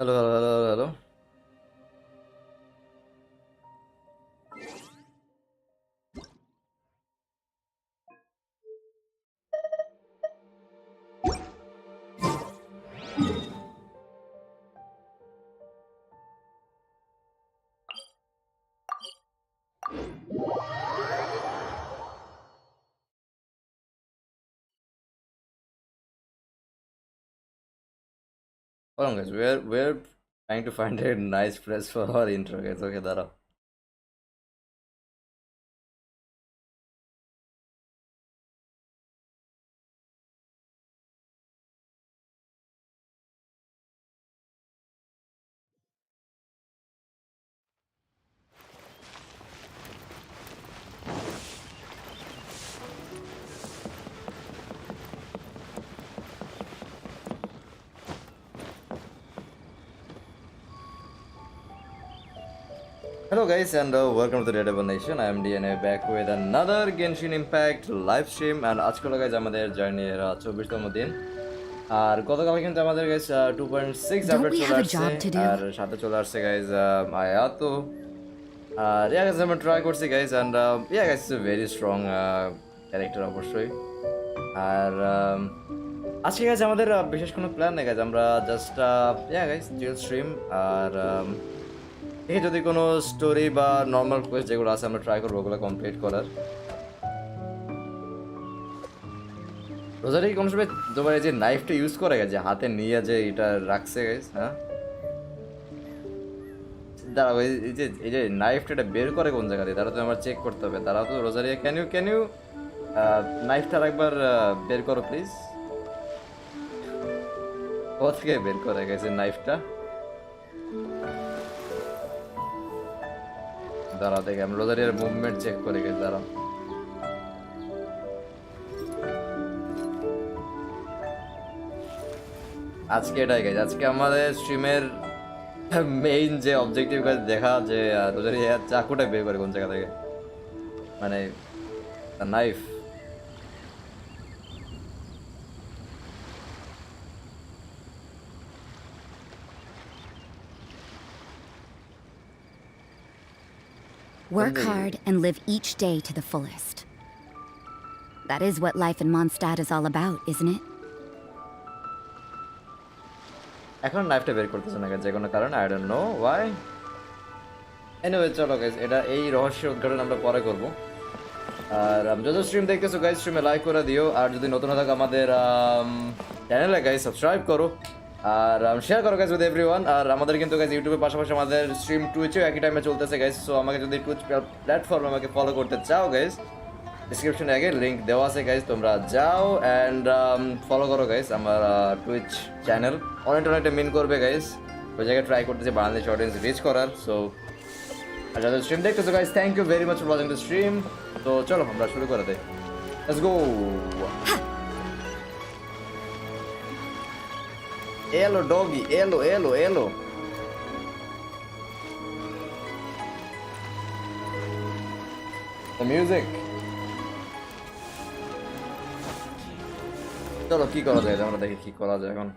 Hello, hello, hello, hello. Hold on, guys. We're trying to find a nice place for our intro, guys. Okay, Dara. Hello, guys, and welcome to the Daredevil Nation. I am DNA back with another Genshin Impact live stream. And আজকে হলো guys আমাদের journey এর 24তম দিন। আর গতকাল কিন্তু আমাদের guys 2.6 update চলে আসছে আর সাথে চলে আসছে guys Ayato আর yeah guys আমরা ট্রাই করছি guys and yeah guys it's a very strong character অবশ্যই। আর আজকে guys আমাদের বিশেষ কোনো প্ল্যান নেই guys, আমরা just yeah guys chill stream আর দেখি যদি কোনো স্টোরি বা নর্মাল কোয়েস্ট যেগুলো আছে আমরা ট্রাই করবো ওগুলো কমপ্লিট করার। রোজারি কোন সময় তোমার এই যে নাইফটা ইউজ করে গেছে হাতে নিয়ে যে এটা রাখছে গাইস, হ্যাঁ দাঁড়াও এই যে নাইফটা এটা বের করে কোন জায়গা দিয়ে তারা তো আমার চেক করতে হবে। তারাও তো রোজারি ক্যান ইউ নাইফটা একবার বের করো প্লিজ। কোথা থেকে বের করে গেছে নাইফটা? দাঁড়া দেখে আমি রোজারিয়ার মুভমেন্ট চেক করে গেছি, দাঁড়া। আজকে এটাই গেছে, আজকে আমাদের স্ট্রিমের মেইন যে অবজেক্টিভ কাজ দেখা যে রোজারিয়া চাকুটা বের করে কোন জায়গা থেকে, মানে knife. Work hard and live each day to the fullest. That is what life in Mondstadt is all about, isn't it? এখন নাইফটা বের করতেছে না যে কোনো কারণে, I don't know Y. Anyway চলো গাইস, এটা এই রহস্যের উদ্ঘাটন আমরা পরে করব। আর যত স্ট্রিম দেখতেছো গাইস স্ট্রিমে লাইক করে দিও, আর যদি নতুন হয়ে থাকো আমাদের চ্যানেলে গাইস সাবস্ক্রাইব করো আর শেয়ার করো গাইস উইথ এভরিওয়ান। আর আমাদের কিন্তু গাইস ইউটিউবের পাশাপাশি আমাদের স্ট্রিম টুইচেও একই টাইমে চলতেছে গাইস। সো আমাকে যদি টুইচ প্ল্যাটফর্মে আমাকে ফলো করতে চাও গাইস, ডিসক্রিপশনে আগে লিঙ্ক দেওয়া আছে গাইস, তোমরা যাও অ্যান্ড ফলো করো গাইস আমার টুইচ চ্যানেল। অনেকটা মিন করবে গাইস, ওই জায়গায় ট্রাই করতেছি বাংলাদেশ অডিয়েন্স রিচ করার। সো আর যাদের স্ট্রিম দেখতেছো guys thank you very much for watching the stream. তো চলো আমরা শুরু করে দেই, let's go. Hello doggy, hello. The music. চলো কি করা যায়, আমরা দেখি কি করা যায় এখন।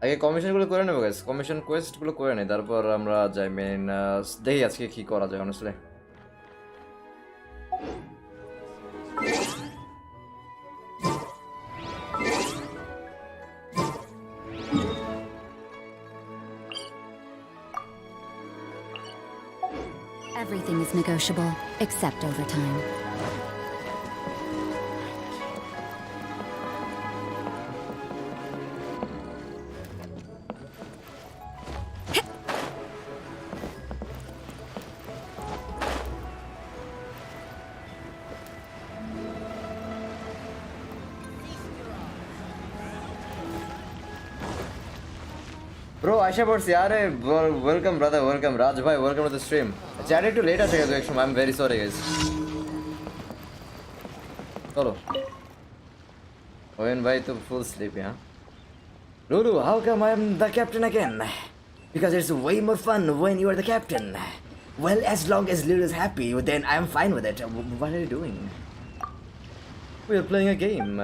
আগে কমিশনগুলো করে নেবো গাইস, কমিশন কোয়েস্টগুলো করে নেই, তারপর আমরা যাই মেইন। দেখি আজকে কি করা যায় honestly. Everything is negotiable, except overtime. Bro, Aisha Borsi, welcome brother, welcome Raj bhai, welcome to the stream. Chatted to later guys, I'm very sorry guys. Chalo. Owen bhai to full sleep, yeah. Lulu, how come I'm the captain again? Because it's way more fun when you are the captain. Well, as long as Lulu is happy, then I'm fine with it. What are you doing? We are playing a game.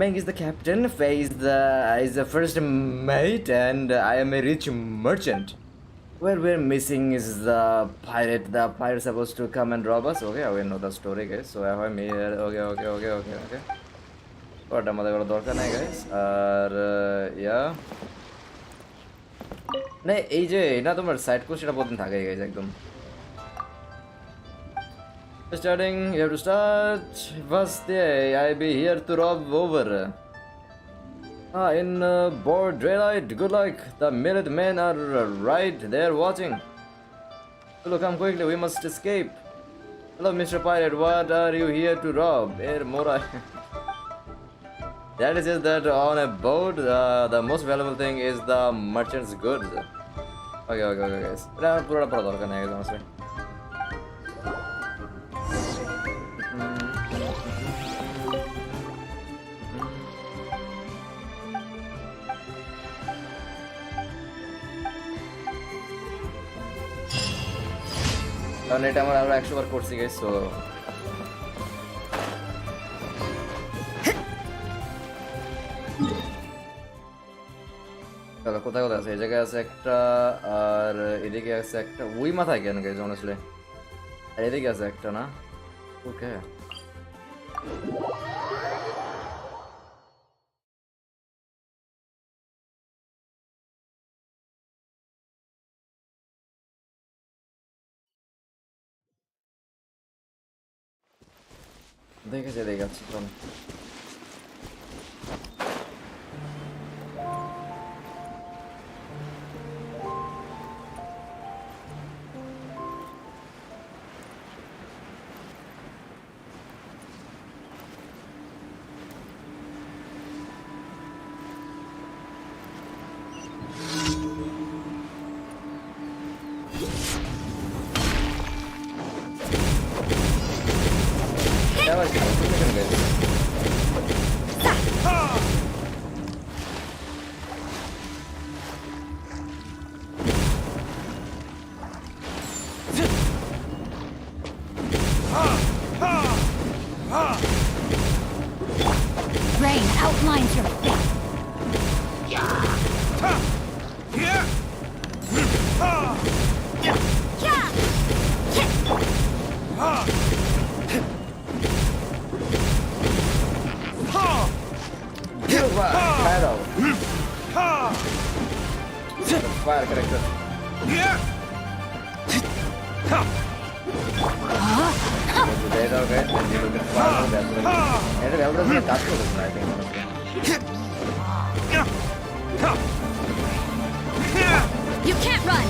Bang is the captain, Faye is the first mate, and I am a rich merchant. Where we're missing is the pirate. The pirate's supposed to come and rob us. Okay, we know the story, guys. So I have me here. Okay. What am I going to do, guys? Yeah. No, এই যে না তোমার side course এটা প্রতিদিন থাকে guys একদম starting you have to start first day I be here to rob over in broad daylight good luck the minute men are right there watching hello come quickly we must escape hello Mr. Pirate what are you here to rob Mora that is just that on a boat the most valuable thing is the merchant's goods okay guys এটা পুরোটা পড়া দরকার নেই একদম আসলে কারণ এটা আমরা আরো 100 বার করছি গাইস সো চলো কোথায় আছে এই জায়গায় আছে একটা আর এদিকে আছে একটা ওই মাথায় কেন গাইস অনেস্টলি আর এদিকে আছে একটা না ওকে দেখেছে দেখাচ্ছি চলো Rain outlines your fate. Fire character. You can't run.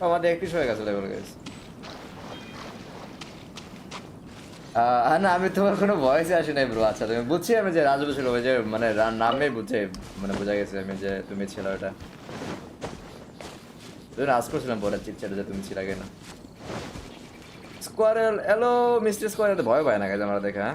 আমাদের 31 হয়ে গেছে লেভেল গাইস না আমি তোমার কোনো ভয়েসে আসি নাই ব্রো আচ্ছা তুমি বুঝছি আমি যে রাজু ছিল ওই যে মানে নামে বুঝে মানে বোঝা গেছে আমি যে তুমি ছিল ওটা তুই আজ করছিলাম পরে চিটচাটে যে তুমি ছিল আগে না স্কোয়ারেল হ্যালো মিস্টার স্কোয়ারেল তো ভয় পায় না গাইস আমরা দেখা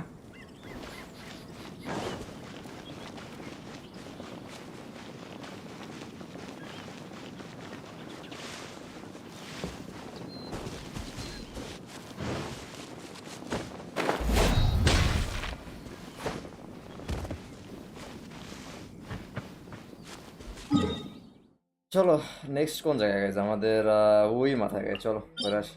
চলো নেক্সট কোন জায়গায় গেছে আমাদের ওই মাথায় গেছে চলো ঘুরে আসি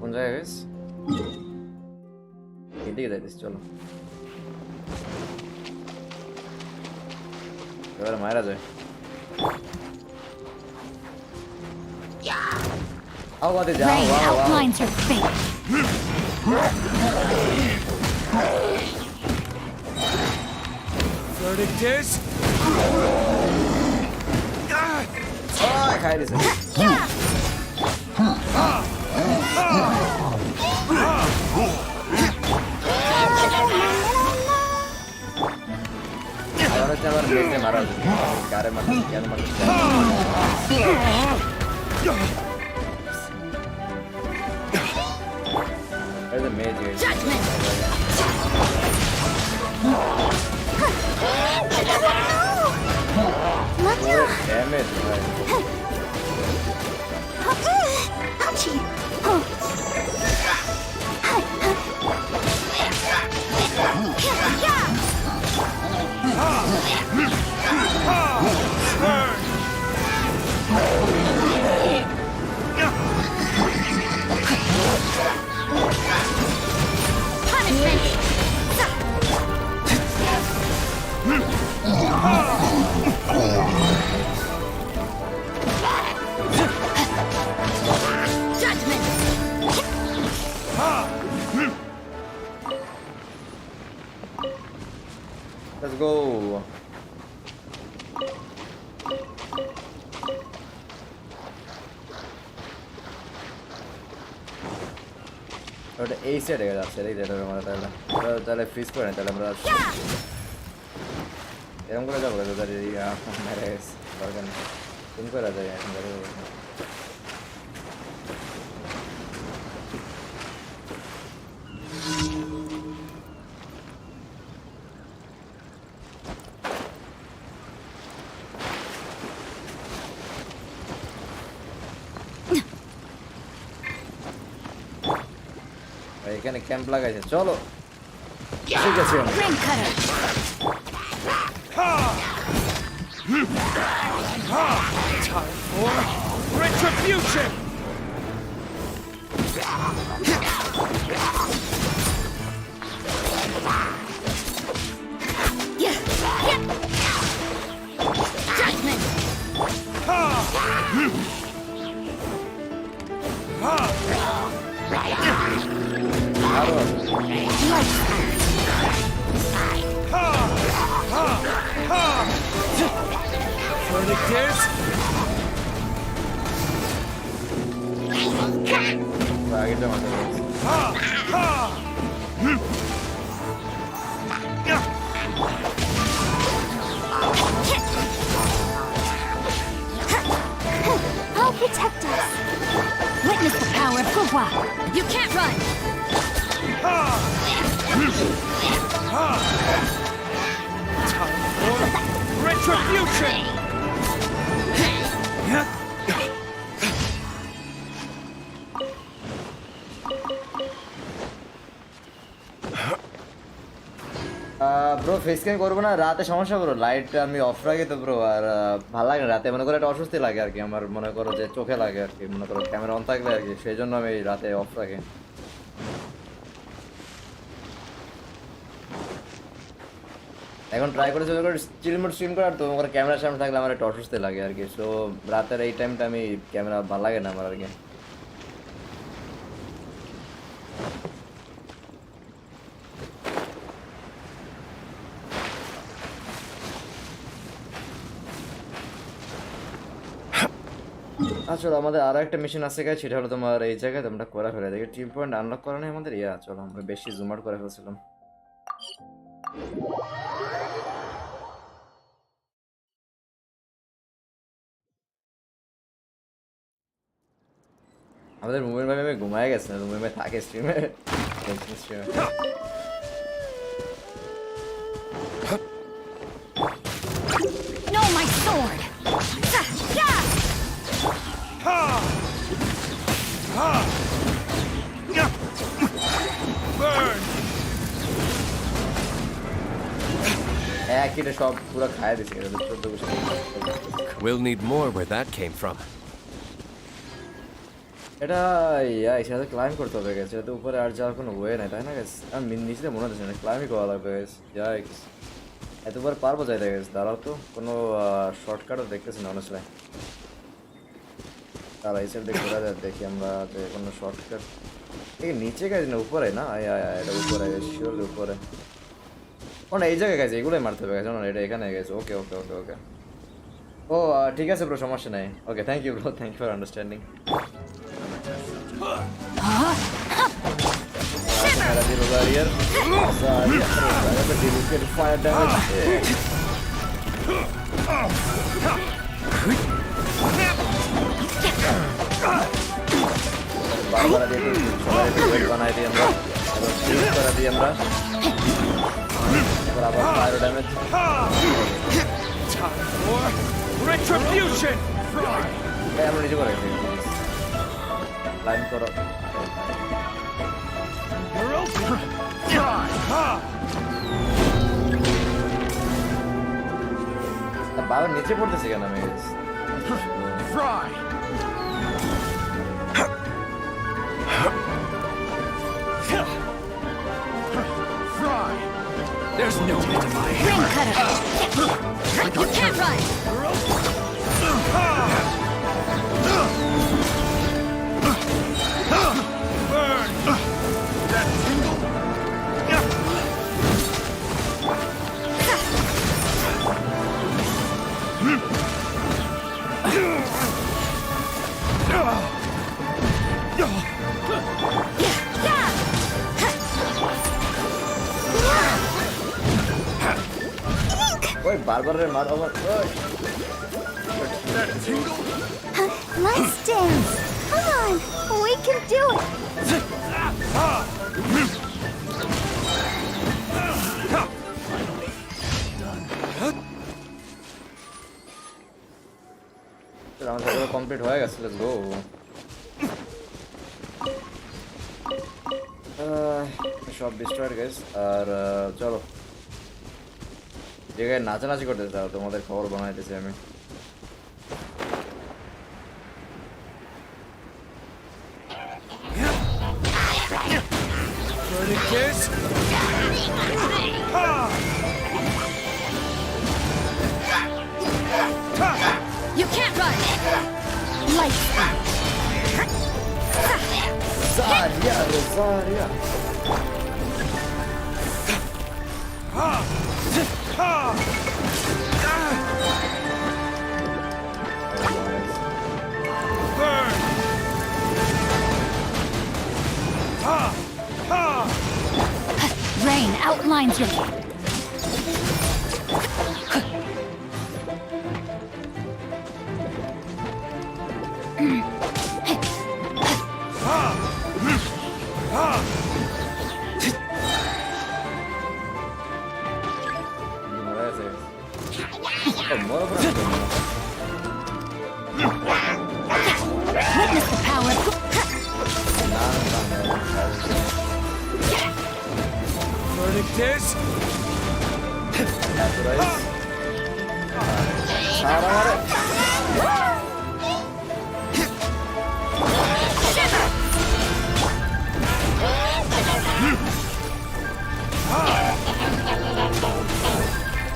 কোন জায়গায় গেছে এদিকে যাইতেছি চলো এবার মায়েরা যায় How about it? Rain outlines your fate. Verdict is. I খাই দিছে হচ্ছে আমার মেজে মারা উচিত গারে মারতে কেন মারতে এই যে মেজ ড্যামেজ ভাই Let's go. ওটা এই সাইডে যাচ্ছে এই সাইডে আমরা তাহলে ফ্রিজ করে না তাহলে আমরা এরকম করে যাবো তাহলে দরকার নেই তুমি করে যাই এখন এখানে ক্যাম্প লাগাইছে চলো ঠিক আছে Time for retribution. Judgment. Fornicators. আগেটা মাথা I'll protect us. Witness the power of Fuhua. You can't run. Time for retribution. Bro face cam করবো না রাতে সমস্যা ব্রো লাইট আমি অফ রাখি তো ব্রো আর ভালো লাগে না রাতে মনে করো একটা অস্বস্তি লাগে আর কি আমার মনে করো যে চোখে লাগে আর কি মনে করো ক্যামেরা অন থাকলে আর কি সেই জন্য আমি রাতে অফ রাখি এখন ট্রাই করে চিল মোড স্ট্রিম করার তো আমার ক্যামেরার সামনে থাকলে আমার একটা অস্বস্তি লাগে আর কি সো রাতের এই টাইমটা আমি ক্যামেরা ভালো লাগে না আমার আর কি চলো আমাদের আরো একটা মিশন আছে গাইস সেটা হলো তোমার এই জায়গায় তোমরা করে ফেলে দেখি টিম পয়েন্ট আনলক করা নেই আমাদের চলো আমরা বেশি জুম আউট করে ফেলছিলাম আমাদের মুভমেন্ট ভাবে আমি ঘুমায় গেছে না মুভমেন্ট থাকে স্ট্রিমে No, my sword. Yeah. Burn. একইটা সব পুরো খায় দিছে We'll need more where that came from. এটা এখানে ক্লাইম্ব করতে হবে গেছে তো উপরে আর যাওয়ার কোনো ওয়ে নাই তাই না গেছে আমি নিচে মনে হচ্ছে না ক্লাইম্বই করা লাগবে গেছে যাই এতবার পারবো যাইতে গেছে দাঁড়াও তো কোনো শর্টকাটও দেখতেছি না অনেস্টলি তারা এই সাইড দেখে ঘোরা যায় দেখি আমরা যে কোনো শর্টকাট এই নিচে গেছে না উপরে না এটা উপরে শিওর উপরে ও না এই জায়গায় গেছে এগুলোই মারতে হবে গেছে না এটা এখানে গেছে ওকে ওকে ওকে ওকে ও ঠিক আছে ব্রো সমস্যা নাই okay thank you bro thank you for understanding বারবার দিয়ে সবাই ওয়েট বানাই দিই আমরা এবার ফ্রিজ করে দিই আমরা এবার আবার fire damage Time for retribution! তাই আমরা নিজে করে লাইন করো বাবার নিচে পড়তেছি কেন আমি Fry! Fry! There's no end to my Ring cutter! You can't run! burn! That tingle! ওই বারবারের মার ওভার ওই That tingle! Let's dance! Come on! We can do it! আমার সাথে কমপ্লিট হয়ে গেছে লেটস গো সব ডিস্ট্রয়েড গাইস আর চলো জায়গায় নাচানাচি করতে চাও তোমাদের খবর বানাইতেছি আমি Verticus! You can't run! Light! Rosaria Rosaria Burn! Rain outlines your... Witness the power! Verticus!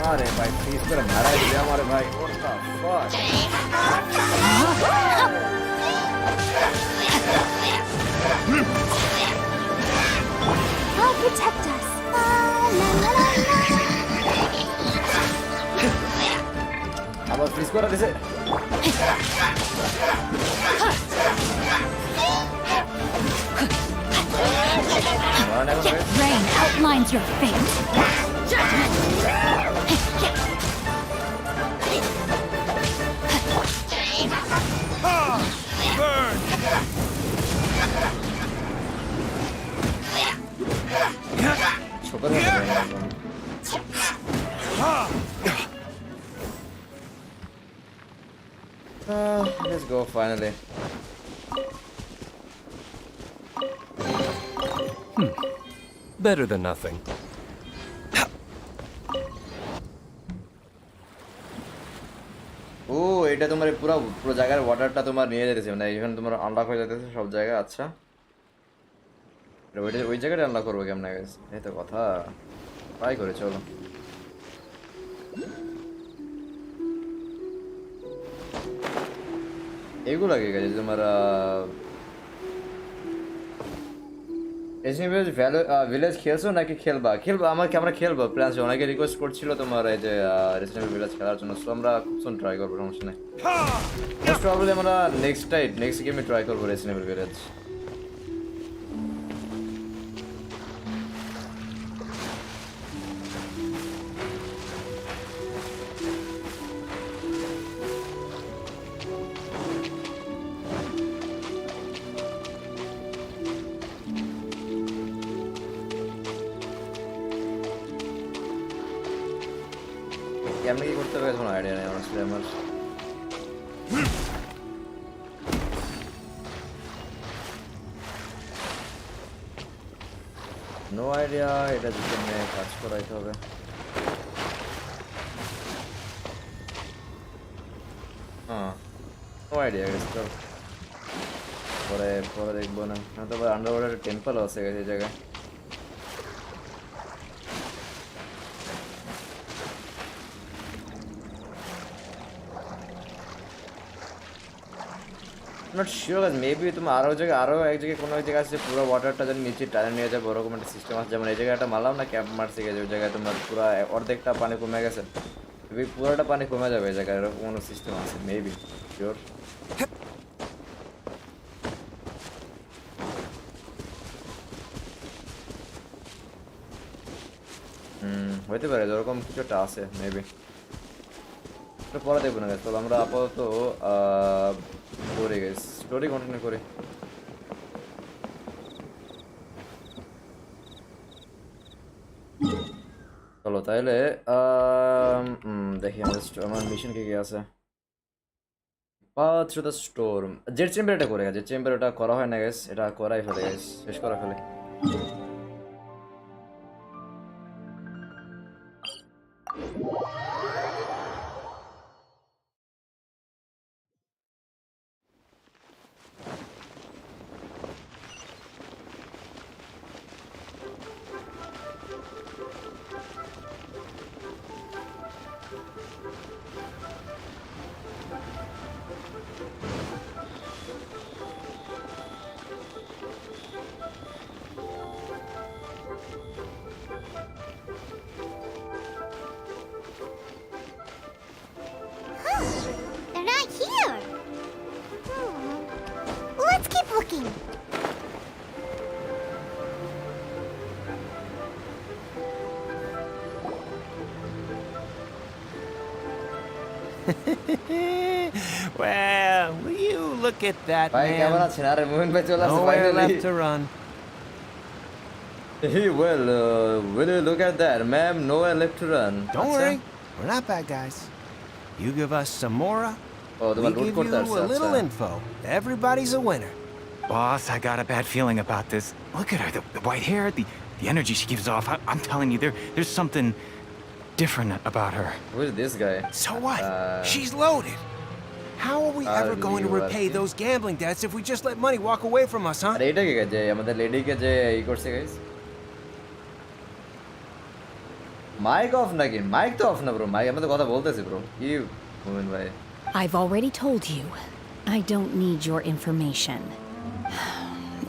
अरे भाई प्लीज कर मारा दिया हमारे भाई what the fuck I'll protect us. La, la, la, আবার ফ্রিজ করে দিছে Rain outlines your fate. Burn! Let's go finally. Better than nothing. ও এটা তোমার পুরো পুরো জায়গার ওয়াটারটা তোমার নিয়ে যেতেছে মানে এখানে তোমার আনলক হয়ে যেতেছে সব জায়গা আচ্ছা ওই জায়গাটা আনলক করবো কেমন গাইস এই তো কথা ট্রাই করে চলো এগুলো কি গাইস তোমার এসনি ভিলেজ খেলছো নাকি খেলবা আমরা খেলবো প্ল্যান আছে অনেকে রিকোয়েস্ট করছিল তোমার এই যে রেসিডেন্ট ভিলেজ খেলার জন্য সো আমরা খুব সুন ট্রাই করবো সমস্যা নেই মোস্ট প্রবাবলি আমরা নেক্সট গেমে ট্রাই করবো রেসিডেন্ট ভিলেজ কেমনে কি করতে হবে কোনো আইডিয়া নেই honestly আমার। নো আইডিয়া, এটা যদি কাজ করাইতে হবে। হ্যাঁ, নো আইডিয়া গেছে তো, পরে পরে দেখবো না। তো আন্ডারওয়াটার টেম্পল আছে এই জায়গায়। নট শিওর গাইস, মেবি তুমি আরো এক জায়গায় কোনো এক জায়গায় আছে পুরো ওয়াটারটা যেন নিচে টানে নিয়ে যাবে ওরকম একটা সিস্টেম আছে। যেমন এই জায়গায় একটা মারলাম না ক্যাম্প মারছে গেছে, ওই জায়গায় তোমার পুরো অর্ধেকটা পানি কমে গেছে, মেবি পুরোটা পানি কমে যাবে এই জায়গায়, এরকম কোনো সিস্টেম আছে মেবি, শিওর। হইতে পারে ওরকম কিছু একটা আছে মেবি, পরে দেখবো না। তো আমরা আপাতত করি গাইস, স্টোরি কন্টিনিউ করি। চলো তাইলে দেখি আমার মিশন কি কি আছে। Path through the storm, jet chamber এটা করে গেছে, জেট চেম্বার এটা করা হয় না গাইস, এটা করাই ফেলে গাইস, শেষ করা ফেলে। They're not here. Let's keep looking. Well, will you look at that, ভাই কেমন man? আছেন? আরে মোহন ভাই চলে আসছে Nowhere finally. left to run. Hey, well, will you look at that, ma'am? Nowhere left to run. Don't worry, we're not bad guys. You give us some Mora, Oh, we তোমার লুট give করতে you আসছে, a little আচ্ছা। info. Everybody's a winner. Boss, I got a bad feeling about this. Look at her, the white hair, the energy she gives off. I'm telling you, there's something different about her. Who is this guy? So what? She's loaded. How are we ever going to repay those gambling debts if we just let money walk away from us, huh? আরে এটা কি যে আমাদের লেডিকে যে ই করছে guys? Mic of নাকি? Mic তো of না ব্রো, মাইক আমাদের কথা বলতেছি ব্রো। কি মোহন ভাই? I've already told you. I don't need your information.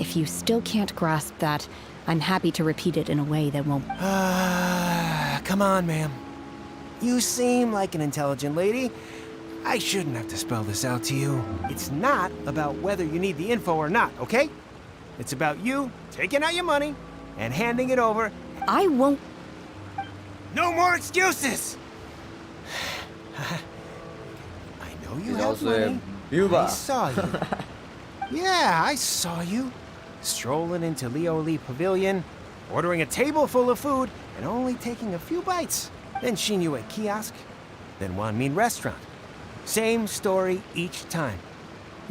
If you still can't grasp that, I'm happy to repeat it in a way that won't... Come on, ma'am. You seem like an intelligent lady. I shouldn't have to spell this out to you. It's not about whether you need the info or not, okay? It's about you taking out your money and handing it over. I won't... No more excuses! I know you He's have also a money. Buba. I saw you. Yeah, I saw you. Strolling into Leo Lee Pavilion, ordering a table full of food, and only taking a few bites. Then Shinyu at kiosk, then Wanmin restaurant. Same story each time.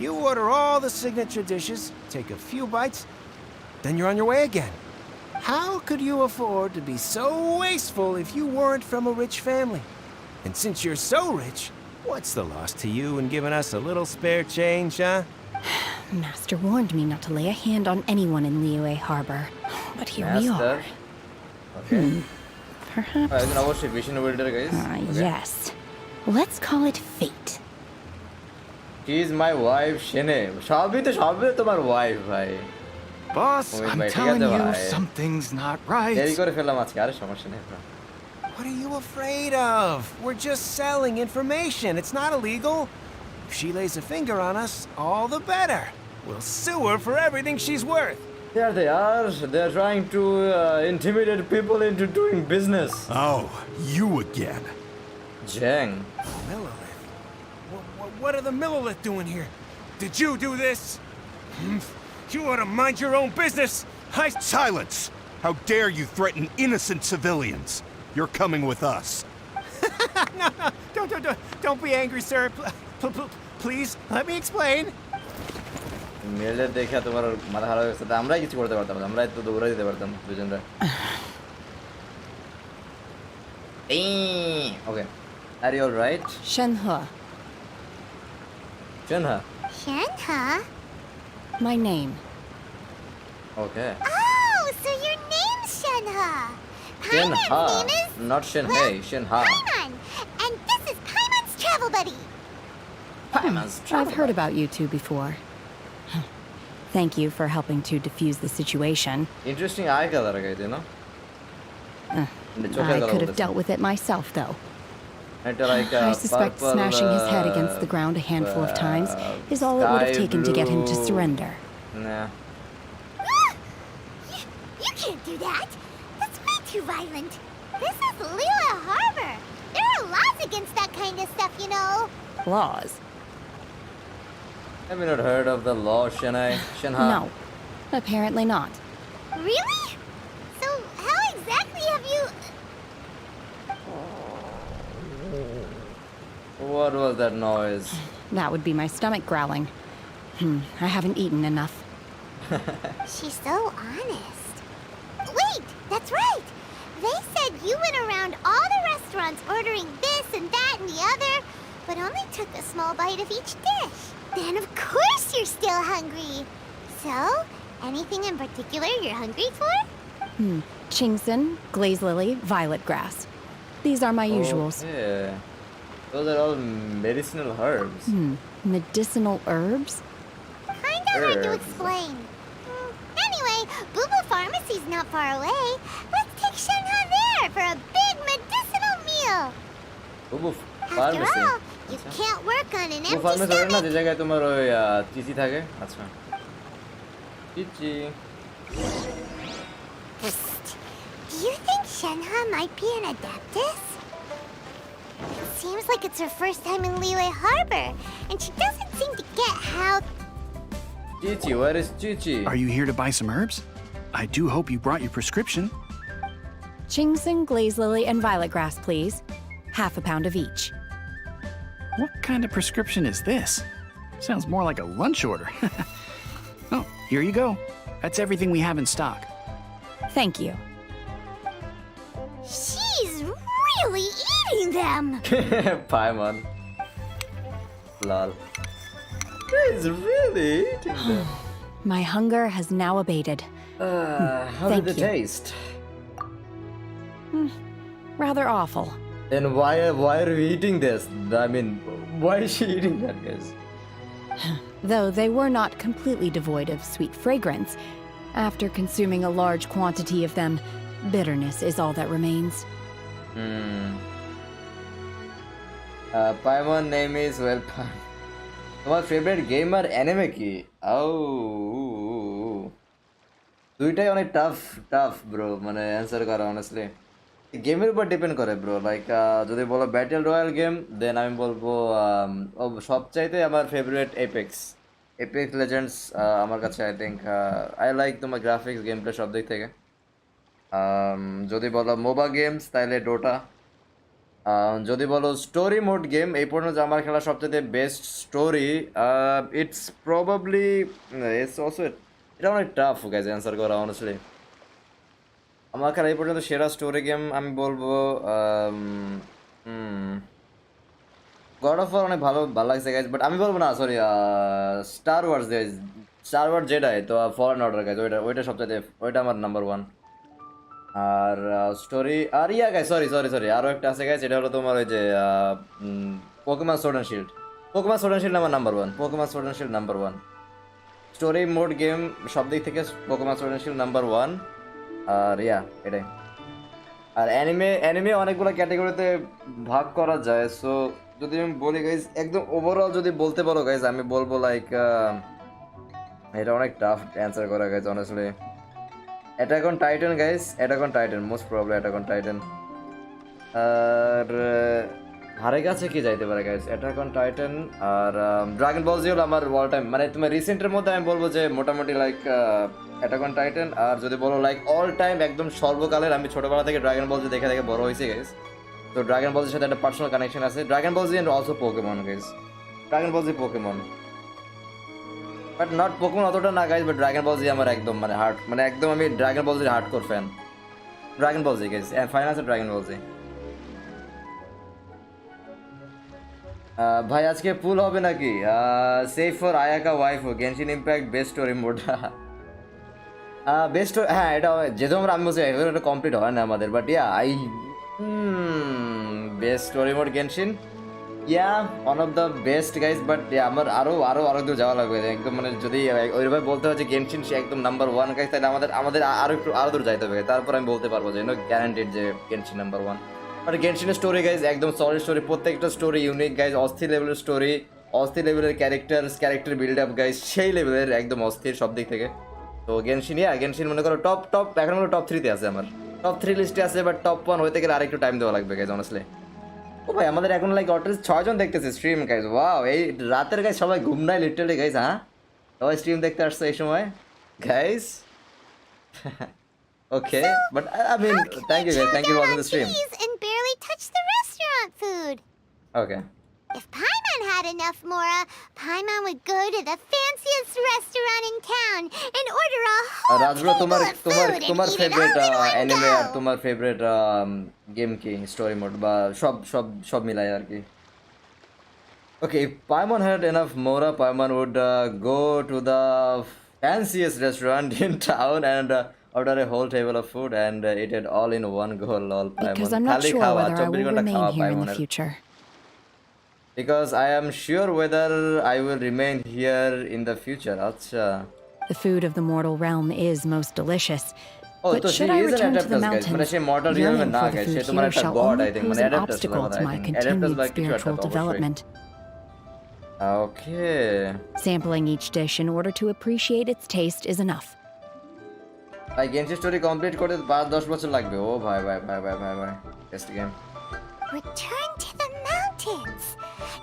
You order all the signature dishes, take a few bites, then you're on your way again. How could you afford to be so wasteful if you weren't from a rich family? And since you're so rich, what's the loss to you in giving us a little spare change, huh? Master warned me not to lay a hand on anyone in Liyue Harbor. But here we Master. are. Okay. Perhaps... একজন অবশ্যই vision builder guys. yes. Let's call it fate. She is my wife, Shene. সবই তো তোমার wife ভাই। Boss, Wait, I'm wait, telling together, you, I- something's not দেরি right. করে ফেললাম আজকে, আরে সমস্যা নেই। What are you afraid of? We're just selling information. It's not illegal. If she lays a finger on us, all the better. We'll sue her for everything she's worth. There they are. They're trying to intimidate people into doing business. Oh, you again. Jang. Millilith? What are the Millilith doing here? Did you do this? You ought to mind your own business. Silence! How dare you threaten innocent civilians? You're coming with us. No, no, don't be angry, sir. Please, let me explain. মেয়েদের দেখে তোমার মাথা খারাপ হয়েছে, তা আমরাই কিছু করতে পারতাম না, আমরাই তো দৌড়ে দিতে পারতাম দুজনরা। Okay, are you alright? Shenhe, Shenha. Shenha? my name. Okay. Oh, so your name's Shenha. Paimon's Shenha, name is not Shenhei, Shenha. Paimon. And this is Paimon's travel buddy. Paimon's I've heard about you two before. Thank you for helping to defuse the situation. Interesting eye color, guys, you know? I could have dealt with it myself, though. It's like I suspect purple, smashing his head against the ground a handful of times is all it would have sky taken to get him to blue. surrender. Nah. You can't do that. That's way too violent. This is Lila Harbor. There are laws against that kind of stuff, you know. Laws? Have you not heard of the law, Shenha? No, apparently not. Really? So how exactly have you... What was that noise? That would be my stomach growling. I haven't eaten enough. She's so honest. Wait, that's right. They said you went around all the restaurants ordering this and that and the other, but only took a small bite of each dish. Then of course you're still hungry. So, anything in particular you're hungry for? Chingson, glaze lily, violet grass. These are my usuals. Okay. Those are all medicinal herbs. Medicinal herbs? Kinda hard to Herbs. explain. Anyway, Boo Boo Pharmacy's not far away. Let's take Shenha there for a big medicinal meal. Bubu After pharmacy. all, you can't work on an Bubu empty pharmacy ধরে না যে stomach. জায়গায় তোমার ওই চিচি থাকে? আচ্ছা। চিচি। Psst. Do you think Shenha might be an adeptus? It seems like it's her first time in Liyue Harbor, and she doesn't seem to get how... Chichi, where is Chichi? Are you here to buy some herbs? I do hope you brought your prescription. Chingson, glaze lily, and violet grass, please. Half a pound of each. What kind of prescription is this? Sounds more like a lunch order. Oh, here you go. That's everything we have in stock. Thank you. She's really eating them! Paimon. Lol. He's really eating them. My hunger has now abated. How Thank did they you. taste? Rather awful. Then why are we eating this? I mean, why is she eating that, guys? Though they were not completely devoid of sweet fragrance, after consuming a large quantity of them, bitterness is all that remains. Paimon name is well. তোমার favourite game আর anime কি? দুইটাই অনেক tough bro, মানে answer করা honestly গেমের উপর depend করে bro. Like যদি বলো ব্যাটেল রয়্যাল গেম, দেন আমি বলবো সবচাইতে আমার ফেভারিট এপেক্স লেজেন্ডস আমার কাছে। আই থিঙ্ক আই লাইক তোমার গ্রাফিক্স, গেম প্লে সব দিক থেকে। যদি বলো মোবা গেমস তাহলে ডোটা। যদি বলো স্টোরি মোড গেম, এই পর্যন্ত আমার খেলা সবচেয়ে best story, it's probably it's also, এটা অনেক টাফ গাইজ অ্যান্সার করা অনেস্টলি। আমার খেলা এই পর্যন্ত সেরা স্টোরি গেম আমি বলবো গড অফ ওয়ার অনেক ভালো লাগছে গাইজ, বাট আমি বলবো না, sorry Star Wars guys, Star Wars Jedi তো ফরেন অর্ডার গাইজ, ওইটা সবচেয়ে, ওইটা আমার নাম্বার 1। আর স্টোরি আর ইয়া গাইজ, সরি আরও একটা আছে গাইজ, এটা হলো তোমার ওই যে Pokemon Sword and Shield. Pokemon Sword and Shield আমার number 1, Pokemon Sword and Shield number 1 story mode game সব দিক থেকে, Pokemon Sword and Shield number 1। আর ইয়া এটাই। আর অ্যানিমে অনেকগুলো ক্যাটাগরিতে ভাগ করা যায়। সো যদি আমি বলি গাইজ, একদম ওভারঅল যদি বলতে পারো গাইজ, আমি বলবো লাইক এটা অনেক টাফ অ্যান্সার করা guys honestly. Attack on Titan guys, Attack on Titan most probably, Attack on Titan. আর হারে কাছে কি যাইতে পারে গাইজ, অ্যাটাক অন টাইটান আর ড্রাগন বল জি হলো আমার অল টাইম, মানে তোমার রিসেন্টের মধ্যে আমি বলবো যে মোটামুটি লাইক অ্যাটাক অন টাইটান। আর যদি বলো লাইক অল টাইম একদম সর্বকালের, আমি ছোটবেলা থেকে ড্রাগন বল জি দেখে বড় হয়েছি গাইজ, তো ড্রাগন বলের সাথে একটা পার্সোনাল কানেকশন আছে। Dragon Ball Z and also Pokemon guys. Dragon Ball Z Pokemon, but not Pokemon অতটা না guys, but Dragon Ball Z আমার একদম মানে হার্ট, মানে একদম আমি ড্রাগন বল জির hardcore fan. Dragon Ball Z guys, and final আছে ড্রাগন বল জি। ভাই আজকে পুল হবে নাকি? Safe for Ayaka wife Genshin Impact best story mode. Best, হ্যাঁ এটা যেহেতু আমি বলছি এটা কমপ্লিট হয় না আমাদের, but yeah I best story mode Genshin, yeah one of the best guys. But আমার আরো দূর যাওয়া লাগবে একদম, মানে যদি ওইভাবে বলতে হয় যে গেনশিন সে একদম নাম্বার 1 গাইজ, তাহলে আমাদের আরো দূর যাইতে হবে, তারপর আমি বলতে পারবো যে গ্যারান্টিড যে গেনশিন নাম্বার 1। বাট গেনশিনের স্টোরি গাইজ একদম সলিড স্টোরি, প্রত্যেকটা স্টোরি ইউনিক গাইজ, অস্থির লেভেলের স্টোরি, অস্থির লেভেলের ক্যারেক্টার বিল্ড আপ গাইজ, সেই লেভেলের একদম অস্থির সব দিক থেকে। তো গেনশিন মনে করো টপ এখন টপ 3-তে আছে, আমার টপ 3 লিস্টে আছে, বাট টপ 1 হইতে গেলে আরেকটু টাইম দেওয়া লাগবে গাইজ অনেস্টলি। ও ভাই আমাদের এখন লাইক অটলিস্ট 6 জন দেখতেছে স্ট্রিম গাইজ, ওয়াও এই রাতের গাইজ সবাই ঘুম নাই লিটারালি গাইজ, হ্যাঁ সবাই স্ট্রিম দেখতে আসছে এই সময় guys. Okay, but I mean thank you guys, thank you for watching the stream. And barely touch the restaurant food. Okay, If Paimon had enough Mora, Paimon would go to the fanciest restaurant in town and order a whole রাজব্রো table of food and তোমার eat it favourite all in one anime আর go. তোমার favourite game কি, story mode বা সব মিলাই আর কি? Okay, if Paimon had enough Mora, Paimon would go to the fanciest restaurant in town and order a whole table of food and eat it all in one go. Lol, Paimon. Because I'm not Khali sure khawa, whether I 24 will ঘন্টা remain খাওয়া here in the Paimonএর। future. Because I am sure whether I will remain here in the future. Acha. The food of the mortal realm is most delicious. Oh, But so should she I is an return to the adeptus, guys. mountains, মানে সে mortal realm এ yearning না for the guys, say food তোমার here একটা shall god, only I think, pose মানে an adeptus obstacle বলা to হয়, my I think. Adeptus continued বা কিছু একটা spiritual অবশ্যই। development. Okay. Sampling each dish in order to appreciate its taste is enough. ভাই গেমসের স্টোরি কমপ্লিট করতে 5-10 বছর লাগবে। ও ভাই test game. Return to the mountains.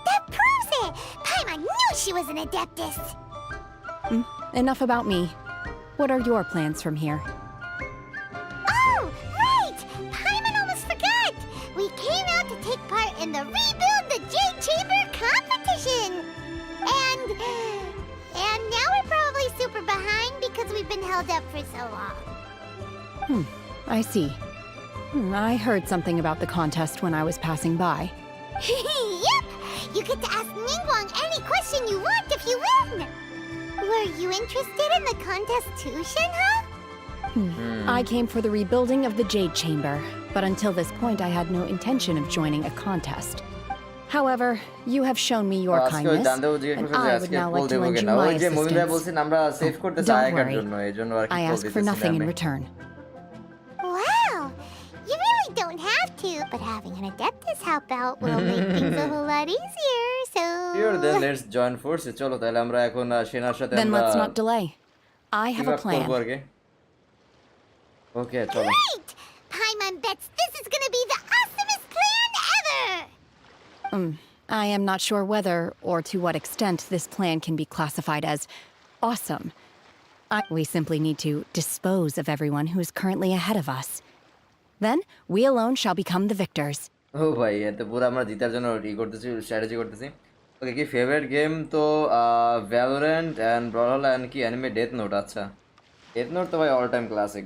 That proves it. Paimon knew she was an adeptus. Enough about me. What are your plans from here? Oh, right! Paimon almost forgot. We came out to take part in the Rebuild the Jade Chamber competition. And now we're probably super behind because we've been held up for so long. I see. I heard something about the contest when I was passing by. Yep! You get to ask Ningguang any question you want if you win. Were you interested in the contest too, Shenhe? I came for the rebuilding of the Jade Chamber, but until this point I had no intention of joining a contest. However, you have shown me your আজকে ওই kindness, জানতেও জিজ্ঞেস and করছে যে I would আজকে now pole like to দেবো lend you কিনা। my ওই যে মুমিন ভাই বলছেন assistance. আমরা সেভ করতেছি Don't আয়াকার worry. জন্য, এইজন্য আর কি I পোল ask for দিতেছি nothing in আমি। return. Wow! You really don't have to, but having an adeptus help out will make things a whole lot easier, so... Sure, then let's join forces. চলো তাহলে আমরা এখন সেনার সাথে Then আমরা let's not delay. I have a team up করবো plan. আর কি। Okay, চলো। Great! Paimon bets this is gonna be the awesomest plan ever! I am not sure whether or to what extent this plan can be classified as awesome. We simply need to dispose of everyone who is currently ahead of us. Then, we alone shall become the victors. ও ভাই এতে পুরো আমরা জিতার জন্য ই করতেছি, strategy করতেছি। ওকে, কি favourite game তো Valorant and ব্রহল and কি অ্যানিমে ডেথ নোট। আচ্ছা, ডেথ নোট তো ভাই অল টাইম ক্লাসিক,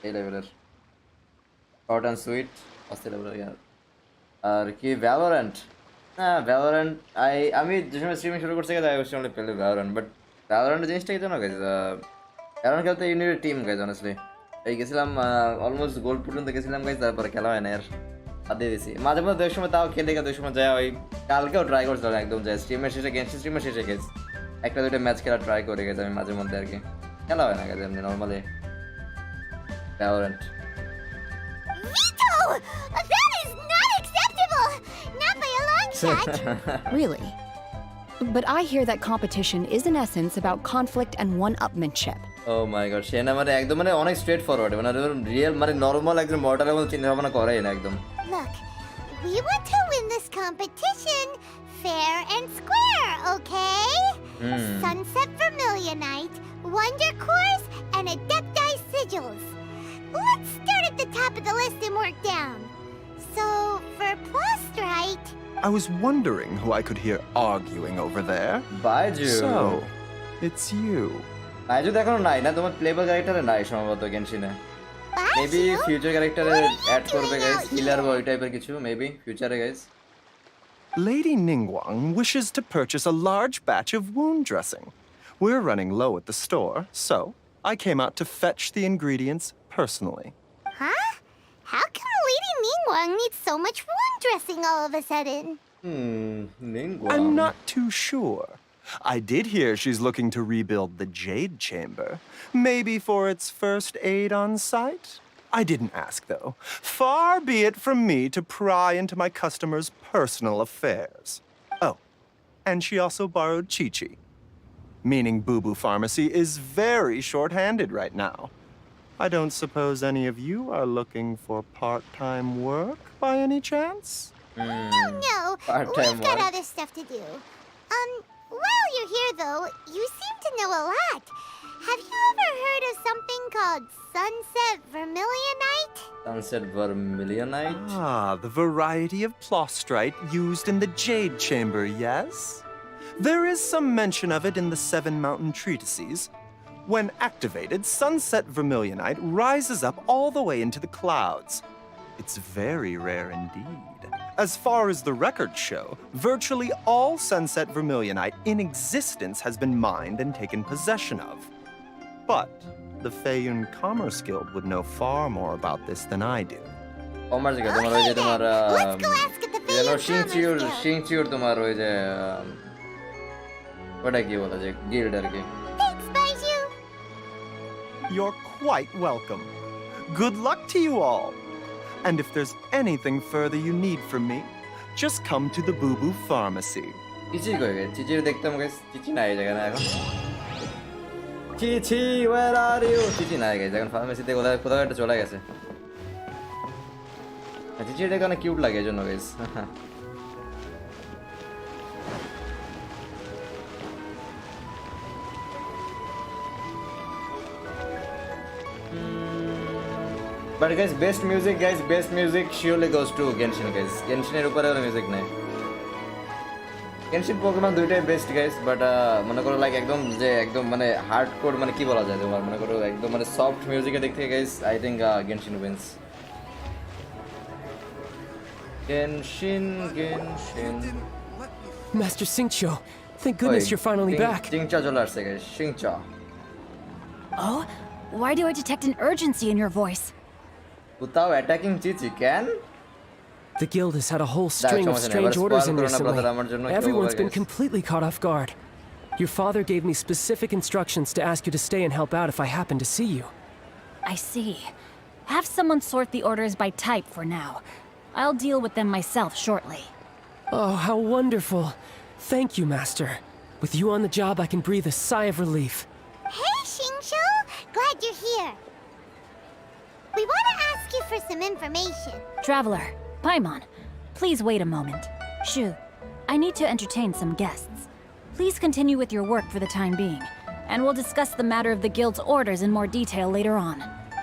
এই লেভেলের শর্ট অ্যান্ড সুইট অস্থির লেভেলের ইয়ার। আর কি ভ্যালোরেন্ট, হ্যাঁ ভ্যালোরেন্ট আমি যে সময় স্ট্রিমিং শুরু করছি তাই অবশ্যই আমরা পেলে ভ্যালোরেন্ট, বাট ভ্যালোরেন্টের জিনিসটা কি জানো গাইজ, ভ্যালোরেন্ট খেলতে ইউনিটেড টিম গাইজ অনেস্টলি। এই গেছিলাম অলমোস্ট গোল্ড পর্যন্ত গেছিলাম গাইজ, তারপরে খেলা হয় না আর বাদ দিয়ে দিয়েছি। মাঝে মধ্যে দুই সময় তাও খেলে দুই সময় যায়, ওই কালকেও ট্রাই করছিলাম একদম যায় স্ট্রিমের শেষে, গেমসি স্ট্রিমের শেষে গেছে একটা দুটো ম্যাচ খেলা ট্রাই করে গেছে আমি মাঝে মধ্যে আর কি, খেলা হয় না গেছে এমনি normally Valorant. Vito! That is not acceptable! Not by a long shot! Really? But I hear that competition is in essence about conflict and one-upmanship. Oh my god, সে না মানে একদম মানে অনেক স্ট্রেট ফরওয়ার্ড, মানে রিয়েল মানে normal একদম মর্টালের মতো চিন্তা ভাবনা করেই না একদম। Look, we want to win this competition fair and square, okay? Sunset Vermilionite, Wonder Cores, and Adepti Sigils. Let's start at the top of the list and work down. So, for Plustrite... I was wondering who I could hear arguing over there. Baiju So, it's you. Baiju তো এখনো নাই না, তোমার playable ক্যারেক্টারে নাই সম্ভবত গেনশিনে। Maybe Baju? Future ক্যারেক্টারে What are you অ্যাড করবে doing গাইস, out হিলার বা here? ওই টাইপের কিছু মেবি ফিউচারে guys. Lady Ningguang wishes to purchase a large batch of wound dressing. We're running low at the store, so I came out to fetch the ingredients personally. Huh? How come Lady Ningguang needs so much wound dressing all of a sudden? নিংগুয়া I'm not too sure. I did hear she's looking to rebuild the Jade Chamber, maybe for its first aid on site. I didn't ask, though. Far be it from me to pry into my customers' personal affairs. Oh, and she also borrowed Chi-Chi, meaning Boo Boo Pharmacy is very short-handed right now. I don't suppose any of you are looking for part-time work by any chance? No, Part-time we've got work. other stuff to do. While you're here, though, you seem to know a lot. Have you ever heard of something called Sunset Vermilionite? Sunset Vermilionite Ah, the variety of plostrite used in the Jade Chamber, yes? There is some mention of it in the Seven Mountain Treatises. When activated, Sunset Vermilionite rises up all the way into the clouds. It's very rare indeed. As far as the records show, virtually all Sunset Vermilionite in existence has been mined and taken possession of. But the Feiyun Commerce Guild would know far more about this than I do. Commerce গে তোমার ওই যে তোমার Let's go ask at the যেন Feyenoord শিংচিউর Commerce Guild. শিংচিউর তোমার ওই যে ওটা কি বলে যে গিল্ড আর কি। Thanks, Baiju. You're quite welcome. Good luck to you all. And if there's anything further you need from me, just come to the Boo Boo Pharmacy. চিচি কই গেছে? চিচির দেখতাম গাইস, চিচি নাই জায়গা না এখন। চিচি ওয়্যার আর ইউ? চিচি নাই গাইস, এখন ফার্মেসিতে কোথাও কোথাও একটা চলে গেছে। চিচি এটা অনেক কিউট লাগে এজন্য guys. But guys, best music surely goes to Genshin guys. Genshin এর উপরে কোনো মিউজিক নাই। Genshin Pokemon দুইটাই বেস্ট গাইস, বাট মনে করো লাইক একদম যে একদম মানে হার্ডকোর মানে কি বলা যায় তোমার মনে করো একদম মানে সফট মিউজিকের দিক থেকে guys I think Genshin wins. Genshin. Master Xingqiu, thank goodness you're finally back. চিংচা চলে আসছে guys, চিংচা। Oh, why do I detect an urgency in your voice? Without attacking Chichi can? The guild has had a whole string of strange orders in recently. Everyone's been completely caught off guard. Your father gave me specific instructions to ask you to stay and help out if I happen to see you. I see. Have someone sort the orders by type for now. I'll deal with them myself shortly. Oh, how wonderful. Thank you, Master. With you on the job, I can breathe a sigh of relief. Hey, Xingqiu. Glad you're here. We want to ask you for some information. Traveler, Paimon, please wait a moment. Shu, I need to entertain some guests. Please continue with your work for the time being, and we'll discuss the matter of the guild's orders in more detail later on.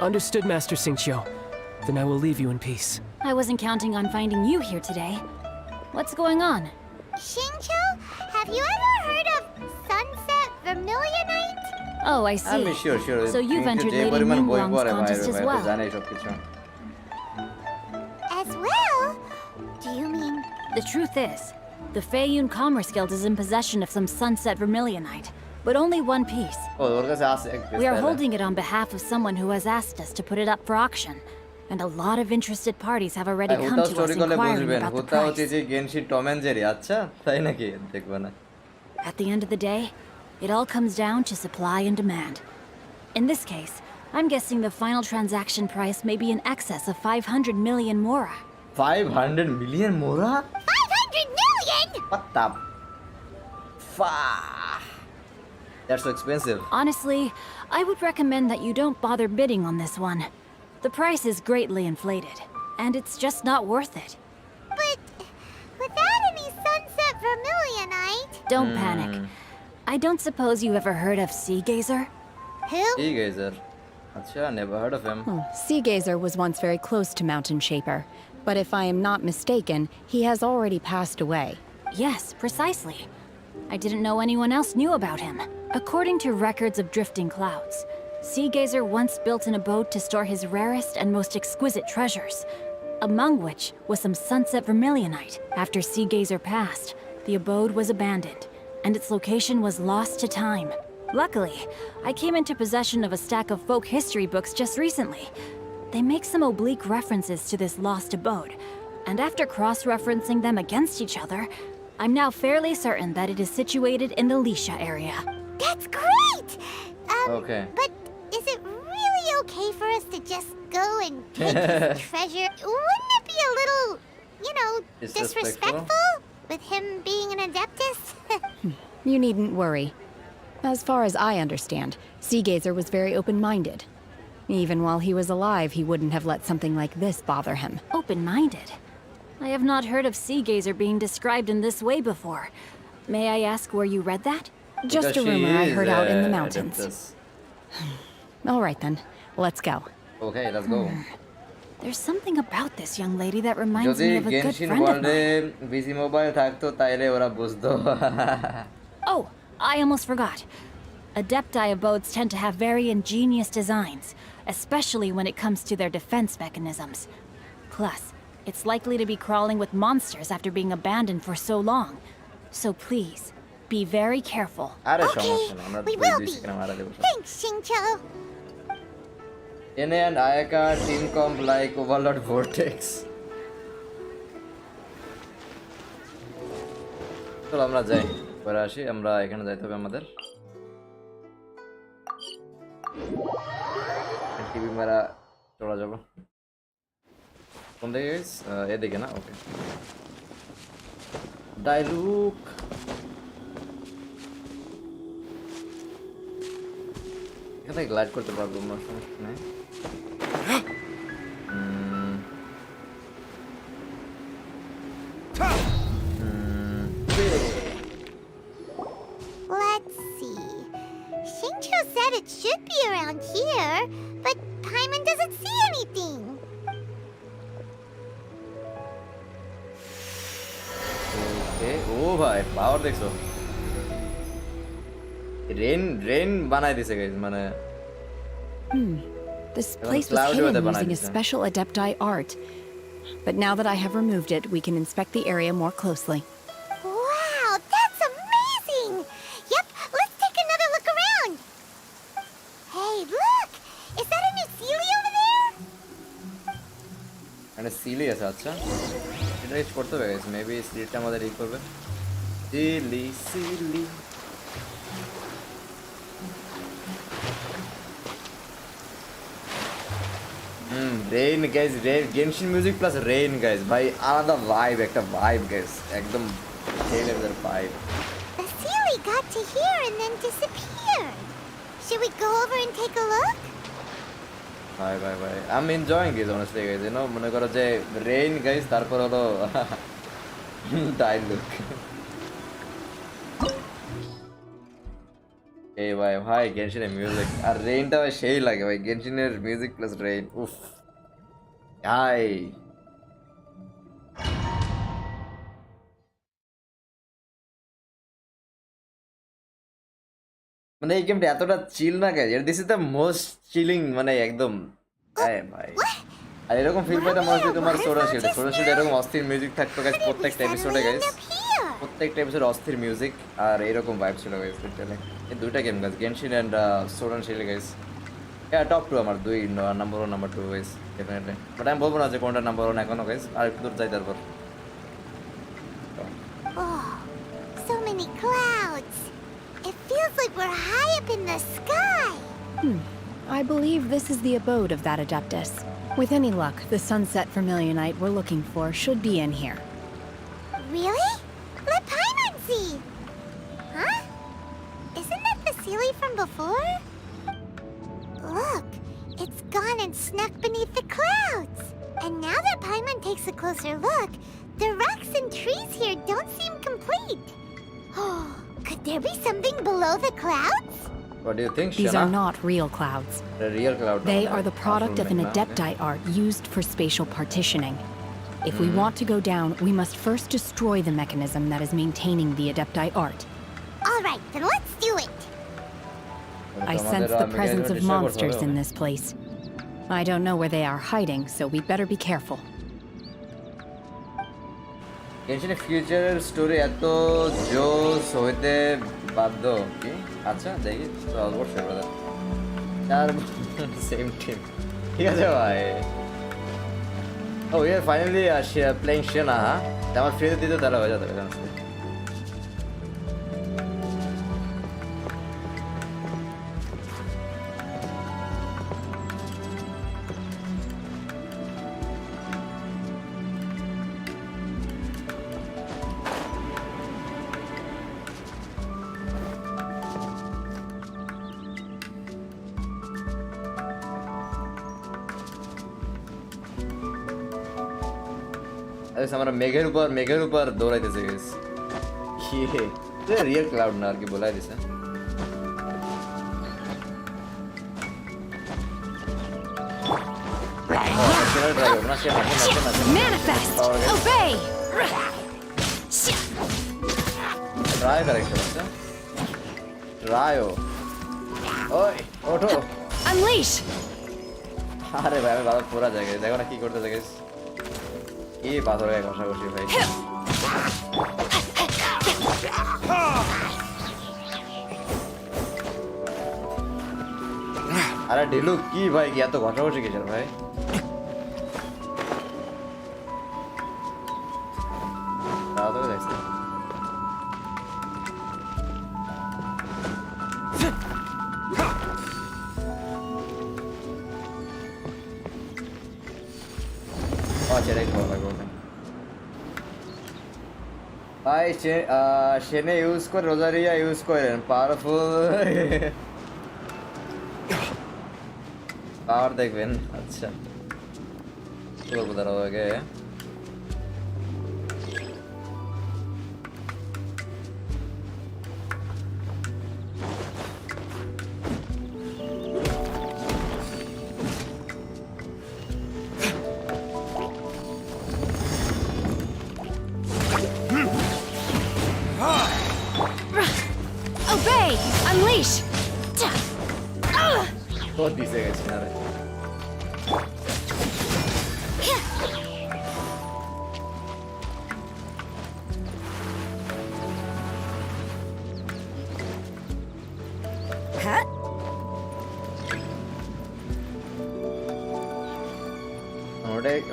Understood, Master Xingqiu. Then I will leave you in peace. I wasn't counting on finding you here today. What's going on? Xingqiu, have you ever heard of Sunset Vermilionite? Oh, I see. I'm sure. So you've entered যে Lady পরিমাণ বই Ningguang's পড়ে contest as ভাই well. জানে সব কিছু। As well? Do you mean... The truth is, the Feiyun Commerce Guild is in possession of some Sunset Vermilionite, but only one piece. ও ওর কাছে আছে এক piece We are তাহলে। holding it on behalf of someone who has asked us to put it up for auction, and a lot of interested parties have already come হুতাও to us story করলে inquiring বুঝবেন, about the হুতাও হচ্ছে price. যে Genshin Tom and Jerry, আচ্ছা তাই নাকি দেখবে না। At the end of the day, it all comes down to supply and demand. In this case, I'm guessing the final transaction price may be in excess of 500 million mora. 500 million মোরা? 500 million? What the fuck? That's so expensive. Honestly, I would recommend that you don't bother bidding on this one. The price is greatly inflated, and it's just not worth it. But without any Sunset Vermilionite... Don't panic. I don't suppose you ever heard of Sea Gazer? Who? Hey guys, acha, never heard of him. Sea Gazer was once very close to Mountain Shaper, But if I am not mistaken, he has already passed away. Yes, precisely. I didn't know anyone else knew about him. According to records of drifting clouds, Seagazer once built an abode to store his rarest and most exquisite treasures, among which was some sunset vermilionite. After Seagazer passed, the abode was abandoned, and its location was lost to time. Luckily, I came into possession of a stack of folk history books just recently. They make some oblique references to this lost abode, and after cross-referencing them against each other, I'm now fairly certain that it is situated in the Lisha area. That's great! Okay. But is it really okay for us to just go and take his treasure? Wouldn't it be a little, you know, disrespectful with him being an Adeptus? You needn't worry. As far as I understand, Seagazer was very open-minded. Even while he was alive, he wouldn't have let something like this bother him. Open-minded? I have not heard of Seagazer being described in this way before. May I ask where you read that? Just Because a rumor I she heard is, out in the mountains. Adeptus. All right then, let's go. Okay, let's go. There's something about this young lady that reminds me যদি of a good Genshin friend of ওয়ার্ল্ডে mine. Busy mobile থাকতো তাইলে ওরা বুঝতো Oh, I almost forgot. Adepti abodes tend to have very ingenious designs, especially when it comes to their defense mechanisms. Plus, it's likely to be crawling with monsters after being abandoned for so long. So please, be very careful. আরে Okay, সমস্যা না আমরা we দুই will দুই be. Second মারা দেব Thanks, Shincho. এনে and Ayaka team comp like Overlord Vortex চলো আমরা যাই পরে আসি আমরা এখানে যাইতে হবে আমাদের টিভি মেরা চলে যাব কোন দিকে গাইস এদিকে না ওকে ডাইলুক এখানে গ্লাইড করতে পারবো না সমস্যা নেই Let's see. Shincho said it should be around here, but Paimon doesn't see anything. ওকে ও ভাই পাওয়ার দেখছো রেন বানাই দিছে গাইস মানে This place was cloudy hidden weather using a banana. special Adepti art. But now that I have removed it, we can inspect the area more closely. Wow, that's amazing! Yep, let's take another look around. Hey, look! Is that a new Sealy over there? মানে Seely আছে আচ্ছা এটা rich করতে হবে guys maybe সিলিটা আমাদের ই করবে silly silly rain guys Genshin music plus rain guys ভাই আলাদা ভাইব একটা ভাইব গাইস একদম সেই লেভেলের vibe The Sealy got to here and then disappeared. Should we go over and take a look? ভাই ভাই ভাই I am enjoying this honestly guys you know মনে করো যে রেইন গাইস তারপর হলো ডাইলুক এই ভাই ভাই গেনশিনের মিউজিক আর রেইনটা ভাই সেই লাগে ভাই গেনশিনের মিউজিক প্লাস রেইন উফ হাই মানে এই গেমটা এতটা চিল না guys this is the most chilling মানে একদম হ্যাঁ ভাই আর এরকম ফিল পাইতে মনে হচ্ছে তোমার সোডা শিল্ড এরকম অস্থির মিউজিক থাকতো গাইস প্রত্যেকটা এপিসোডে গাইস প্রত্যেকটা এপিসোডে অস্থির মিউজিক আর এরকম ভাইব ছিল গাইস লিটারালি এই দুইটা game guys Genshin and Sword Shield guys top 2 আমার দুই number 1 number 2 guys definitely but আমি বলবো না যে কোনটা নাম্বার 1 এখনো গাইস আর একটু দূর যাই তারপর Oh, so many clouds. It feels like we're high up in the sky. I believe this is the abode of that Adeptus. With any luck, the sunset vermilionite we're looking for should be in here. Really? Let Paimon see. Huh? Isn't that the Sealy from before? Look, it's gone and snuck beneath the clouds. And now that Paimon takes a closer look, the rocks and trees here don't seem complete. Oh, could there be something below the clouds? What do you think, These Shana? are not real clouds. The real cloud. They are the product of an Adepti art used for spatial partitioning. If we want to go down, we must first destroy the mechanism that is maintaining the Adepti art. All right, then let's do it. I sense the presence of monsters in this place. I don't know where they are hiding, so we'd better be careful. Genshin future story এত জোস হইতে বাধ্য কি আচ্ছা দেখি তো অবশ্যই brother চার সেম টিম ঠিক আছে ভাই ও ইয়ে ফাইনালি প্লেইং শেনা আমার ফ্রিতে দিতে তাহলে হয়ে যাবে हमारा मेघर ऊपर दौड़ाइतेছে गाइस ये रियल क्लाउड ना আর কি বলাই দিছে Manifest! Obey! ट्राई करेक्ट है ट्रायो ओए ओठो Unleash! আরে ভাই আমি বাবা পুরা জায়গায় দেখো না কি করতেছে गाइस কি পাথরে ঘষাঘষি ভাই আরে ঢিলু কি ভাই কি এত ঘষাঘষি কিসের ভাই তাড়াতাড়ি দেখছি ভাই সেনে ইউজ করে রোজারিয়া ইউজ করেন পাওয়ারফুল পাওয়ার দেখবেন আচ্ছা করবো দাঁড়াও আগে Obey! Unleash! बहुत दिसे गए यार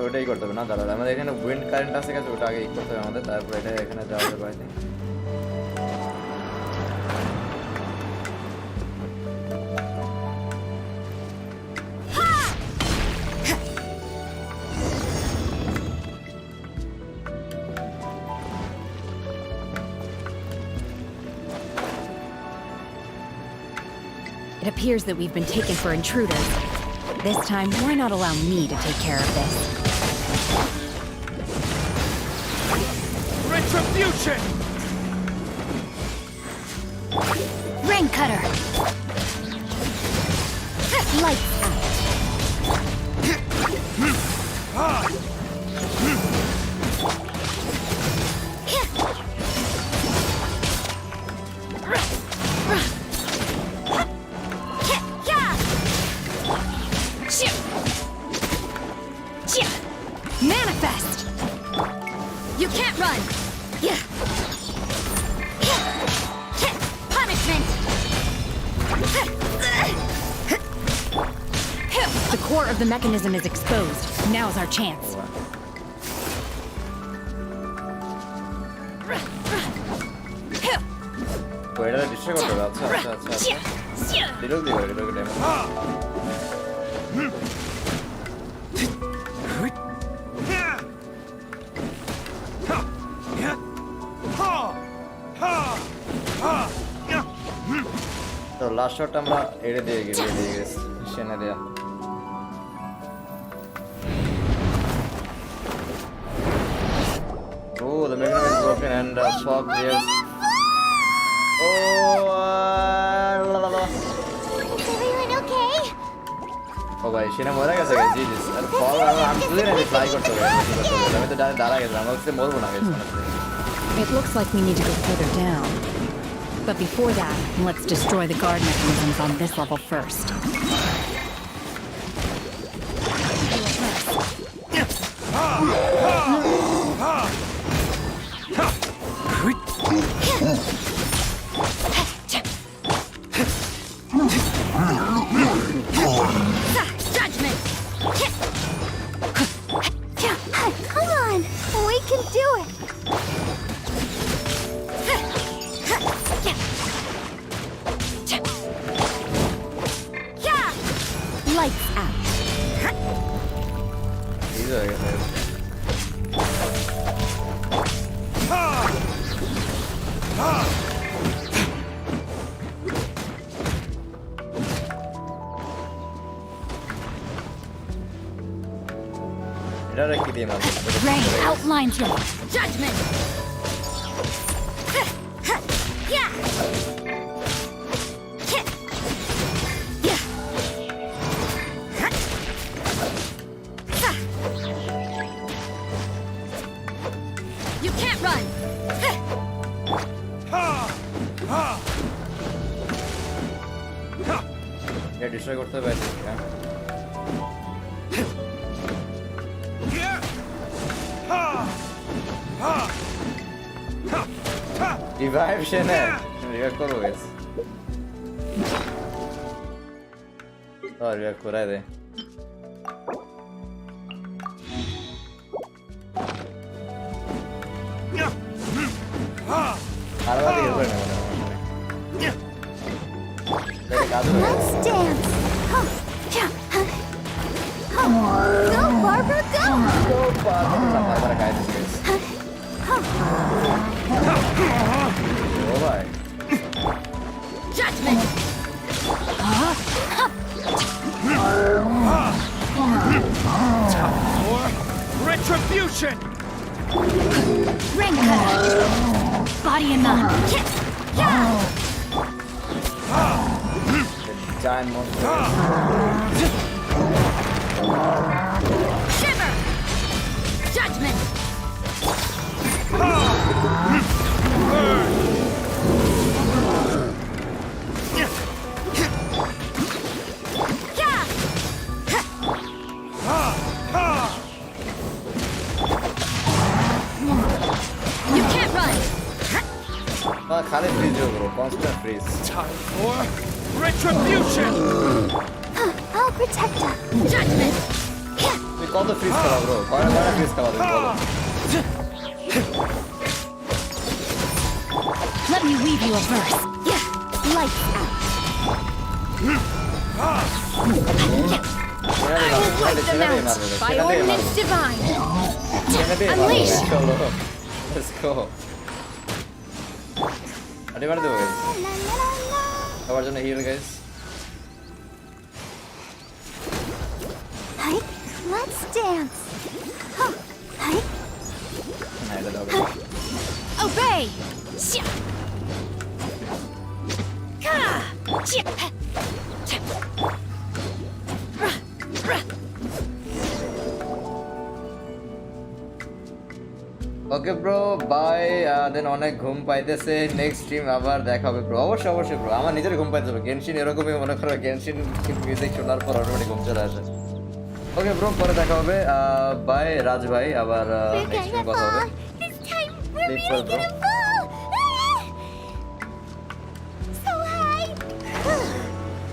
ওটাই করতে হবে না দাদা আমাদের এখানে উইন্ড কারেন্ট আছে গেছে ওটা আগে ই করতে হবে আমাদের তারপর এটা এখানে যাওয়া যাবে I think It appears that we've been taken for intruders. This time, why not allow me to take care of this? Retribution! Rain cutter! Lights out! Manifest! You can't run! Punishment! The core of the mechanism is exposed. Now's our chance. এটা destroy করতে হবে আচ্ছা আচ্ছা আচ্ছা দিলো দিও এটা damage তো লাস্ট শটটা আমরা এড়ে দিয়ে গেছি সেনা দেয়া Oh, the mechanism is broken and fog yes. Oh, Is everyone okay? ও ভাই সেনা মরে গেছে গাইস জি জি আর ফল আমি বুঝি না যে ফ্লাই করতে হবে আমি তো দাঁড়া গেছিলাম আমি হচ্ছে মরবো না guys It looks like we need to go further down. But before that, let's destroy the guard mechanisms on this level first. Judgment! Come on, we can do it. Lights out. এই হয়ে গেছে এটা রেখে দিয়ে মারবো Rain outlines your judgment. Yeah. You can't run. এটা destroy করতে হবে হ্যাঁ রিভাইভ শেনে রিভাইভ করবো গাইস রিভাইভ করাই দে আর বাদ দিয়ে করে নেব Let's dance. Go, Barbara, go. Barbara guys oh my Judgment. Retribution! Ring cutter. Body and none. giant monster Shiver. Judgment. You can't run. खाली freeze हो bro constant freeze Time for retribution! I'll protect her. Judgment. we call the freeze kara bro kara freeze kara bro Let me weave you a verse. Lights out. I will wipe them out by ordinance divine. Unleash. let's go আরে মার দেবো guys সবার জন্য heal guys Hey, let's dance. Hey, না এটা দাও Obey. Okay bro bye then অনেক ঘুম পাইতেছে নেক্সট স্ট্রিম আবার দেখা হবে ব্রো অবশ্যই অবশ্যই ব্রো আমার নিজের ঘুম পাইতে হবে গেনশিন এরকমই মনে করো গেনশিন মিউজিক শোনার পর অটোমেটিক ঘুম চলে আসে ওকে ব্রো পরে দেখা হবে বাই রাজ ভাই আবার we're নেক্সট gonna স্ট্রিম কথা হবে fall. This time we're Sleep really well, bro. gonna fall. So high.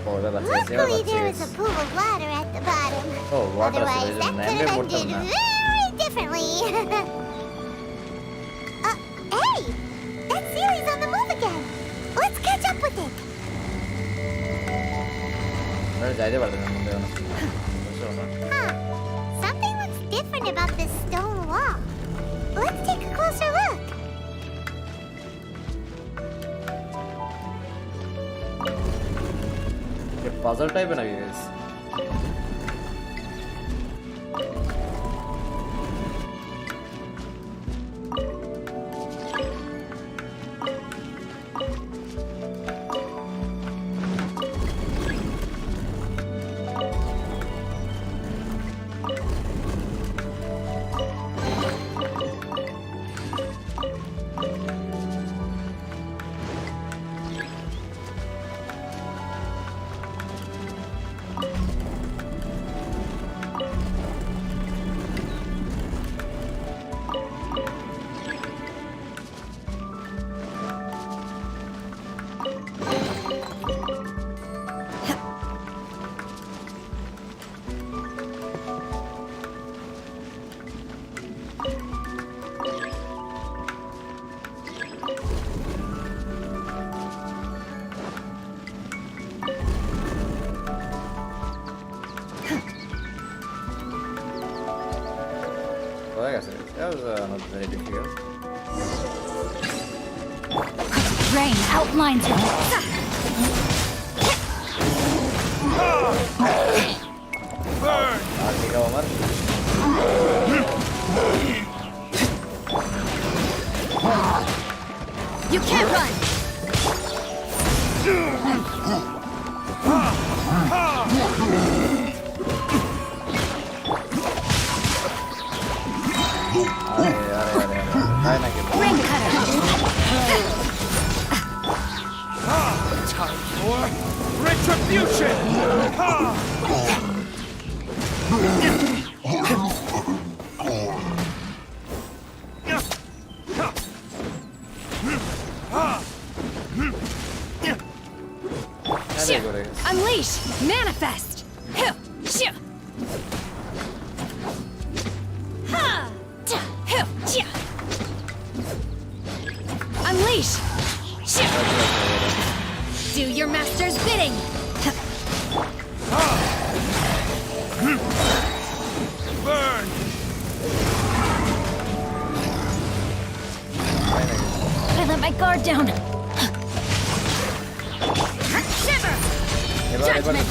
ও এবার বাচ্চা আছে এবার Luckily, বাচ্চা there was a আছে pool of water at the bottom. ও ওয়াটার Otherwise, আছে that নাইমে could have পড়তাম ended না very differently. Hey! That series on the move again. Let's catch up with it. আমরা যাইতে পারতাম না মনে হয় বুঝছো না Huh. Something looks different about this stone wall. Let's take a closer look. ये पजल टाइप है ना guys not very difficult. Rain outlines your Arti ka Omar. You can't run! Ring cutter! Time for retribution! Unleash! Manifest! Unleash! Do your master's bidding! Burn! I let my guard down! Shiver! Judgment!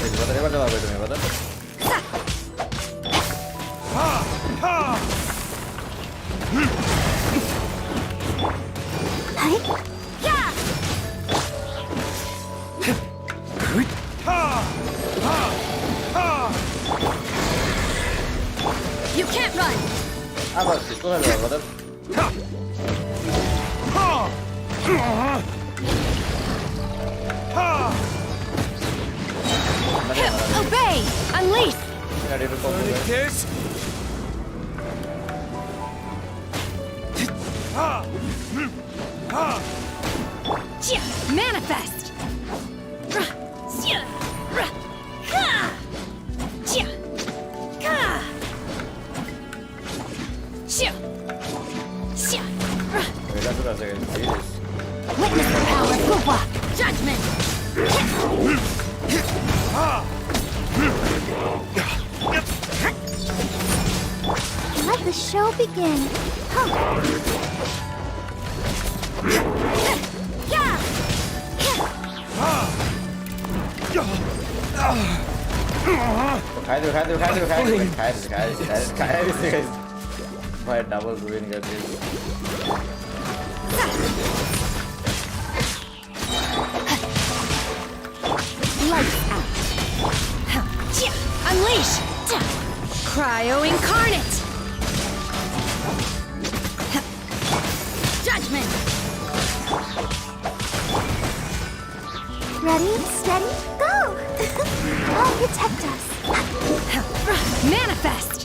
Yeah! You can't run! Obey! Unleash! Kiss! Manifest! Witness the power of Fuwa! Judgment! Let the show begin. By double ruin कर दिया Lights out! Unleash! Cryo incarnate! Judgment! Ready, steady, go! I'll protect us. Manifest!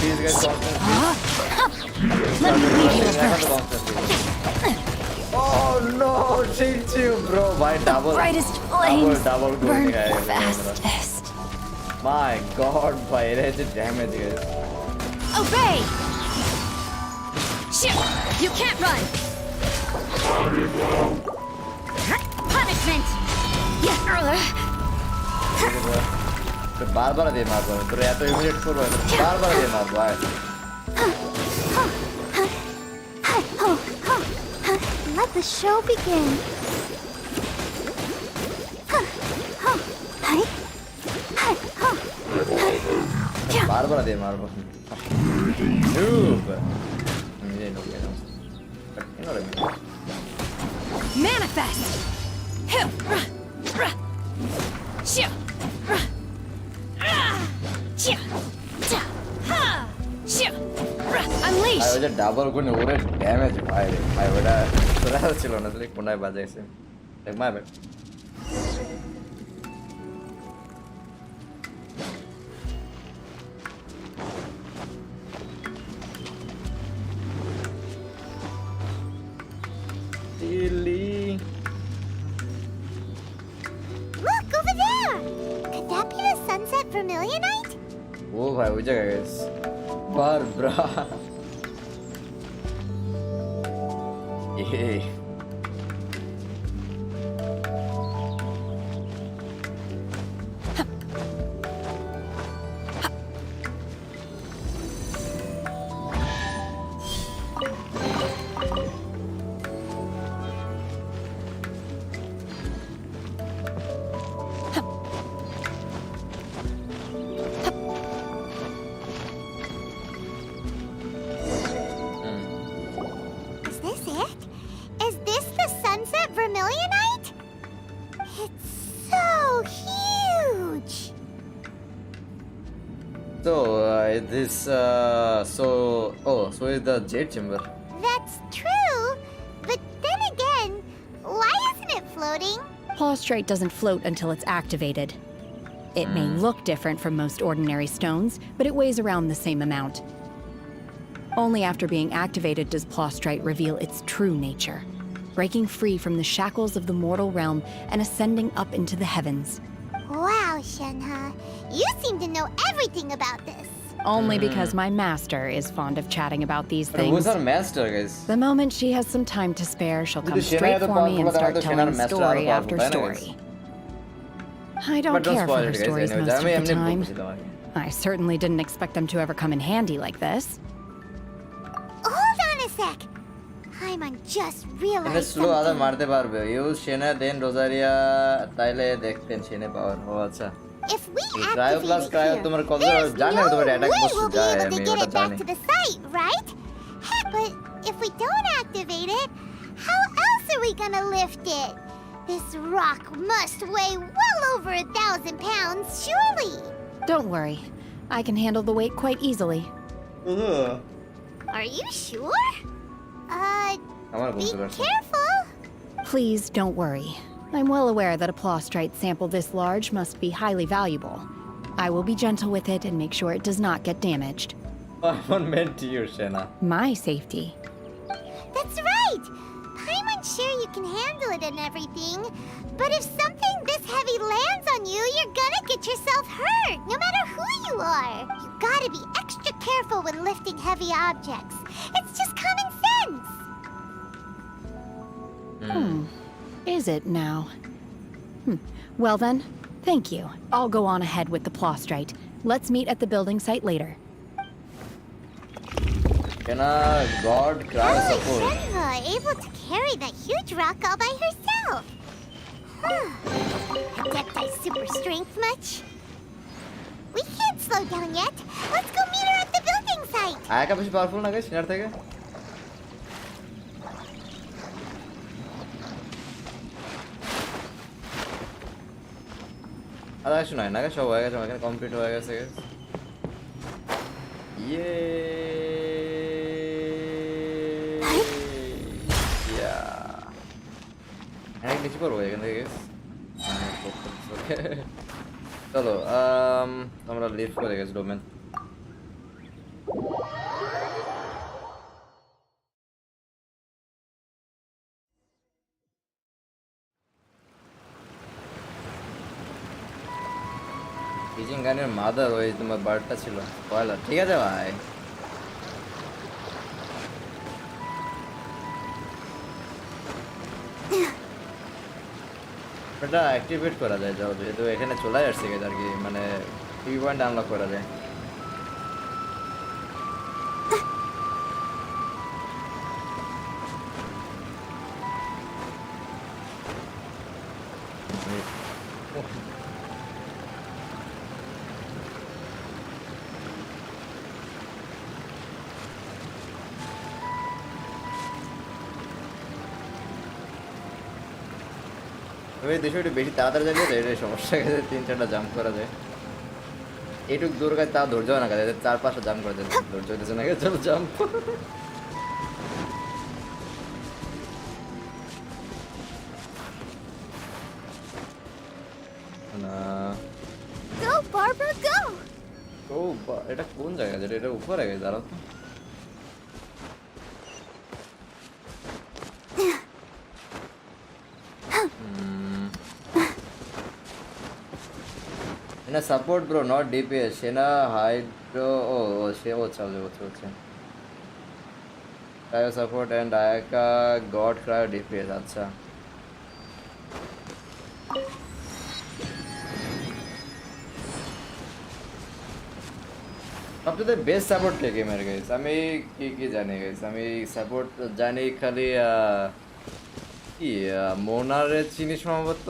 These guys Let me leave you first. Oh no, chill bro. My double Brightest flames double burn going fastest. My god, by it damage guys. Obey! Shit! You can't run! Punishment! तो बार-बार दे मार दो तो या तो immediate करो बार-बार दे मार दो Let the show begin. बार-बार दे मार दो noob ये नो क्या Manifest! Unleash! I was a double going over damage I would have still honestly when I was like my bad. Silly. Look over there! Could that be the Sunset Vermilionite? Oh, bhai, wo jagah guys. Barbara. Yeah. this so is the jade chamber. That's true, but then again, why isn't it floating? Plaustrite doesn't float until it's activated. It may look different from most ordinary stones, but it weighs around the same amount. Only after being activated does Plaustrite reveal its true nature, breaking free from the shackles of the mortal realm and ascending up into the heavens. Wow, Shenhe, you seem to know everything about this. Only because my master is fond of chatting about these But who's things. our master, guys? The moment she has some time to spare, she'll come Shena straight eto for me and powerful, start তাহলে তো telling Shenaর master story আরো after powerful, তাই না, story. guys? I don't But don't care for spoil her it, guys. stories Anyways, most of আমি the এমনি time. বলছিলাম আর কি। I certainly didn't expect them to ever come in handy like this. Hold on a sec. Paimon just এখানে realized slow আদা something. মারতে পারবে use সেনা দেন রোজারিয়া তাইলে দেখতেন সেনে পাওয়ার ও আচ্ছা If we cryo plus activate cryo it তোমার here, কত there's জানে no তোমার way অ্যাটাক we'll করতে be যায় able আমি to get ওটা it back জানি to the site, right? Heck, but if we don't activate it, how else are we gonna lift it? This rock must weigh well over 1,000 pounds, surely. Don't worry. I can handle the weight quite easily. Are you sure? আমার Be বুঝতে পারছি careful. Please don't worry. I'm well aware that a plaustrite sample this large must be highly valuable. I will be gentle with it and make sure it does not get damaged. I'm meant to you সেনা My safety. That's right. Paimon's sure you can handle it and everything. But if something this heavy lands on you, you're gonna get yourself hurt, no matter who you are. You gotta be extra careful when lifting heavy objects. It's just common sense. Is it now? Well then, thank you. I'll go on ahead with the plaustrite. Let's meet at the building site later. সেনা god cryo How is support Shenhe able to carry that huge rock all by herself? Adepti super strength much? We can't slow down yet. Let's go meet her at the building site. Ayaka বেশি powerful না guys সেনার থেকে আদা কিছু নয় না সব হয়ে গেছে আমার এখানে কমপ্লিট হয়ে গেছে guys। ইয়ে অনেক বেশি করবো এখান থেকে guys। চলো আমরা লিভ করে গেছি ডোমেন পিজিং গানের মাদার ওই তোমার বার্ডটা ছিল পয়লা ঠিক আছে ভাই এটা অ্যাক্টিভেট করা যায় যাও যেহেতু এখানে চলে আসছে গেছে আর কি মানে 3 পয়েন্ট আনলক করা যায় ওই দেশে একটু বেশি তাড়াতাড়ি যাবে এটাই সমস্যা গেছে 3-4টা জাম্প করা যায় এইটুক দূর গাছ তা ধৈর্য না কাজে 4-5টা জাম্প করে দেয় ধৈর্য হইতেছে না চলো জাম্প না Go, Barbara, go! ও এটা কোন জায়গা যেটা এটা উপরে গেছে দাঁড়াও তো Shena support bro, not DPS. Shena hydro. Oh, she. Oh, chalo. Cryo support and Ayaka got cryo DPS. अच्छा. सबसे बेस्ट सपोर्ट के गेमर गाइस আমি কি জানি গাইস আমি সাপোর্ট জানি খালি কি মোনারে চিনি সম্ভবত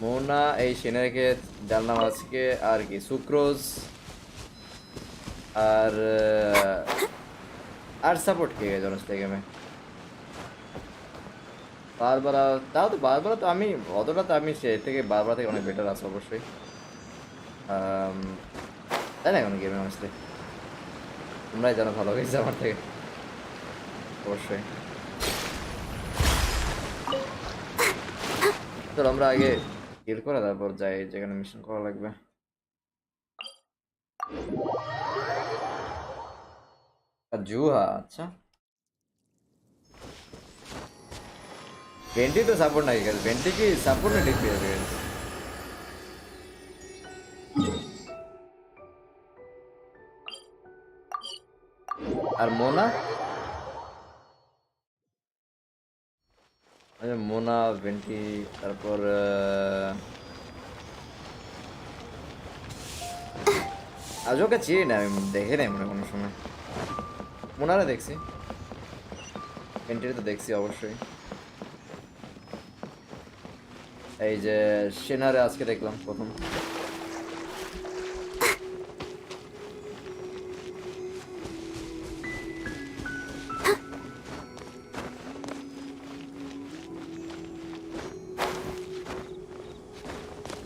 মোনা এই সেনাকে জানলাম আজকে আর কি সুক্রোজ আর সাপোর্ট কে গাইস অনেস্টলি গেমে বারবারা তাও তো বারবারা তো আমি অতটা তো আমি সে থেকে বারবারা থেকে অনেক বেটার আছে অবশ্যই তাই না কোনো গেমে অনেস্টলি তোমরাই জানো ভালো হয়েছে আমার থেকে অবশ্যই। চলো আমরা আগে কিল করে তারপর যাই যেখানে মিশন করা লাগবে। জুহা, আচ্ছা ভেন্টি তো সাপোর্ট নাই গাইস, ভেন্টি কি সাপোর্ট না ডিপিএস গাইস? আর মোনা, মোনা ভেন্টি, তারপর আজ ওকে চিনি না আমি, দেখে নাই মনে কোনো সময়। মোনারে দেখছি, ভেন্টিরে তো দেখছি অবশ্যই। এই যে সেনারে আজকে দেখলাম প্রথম।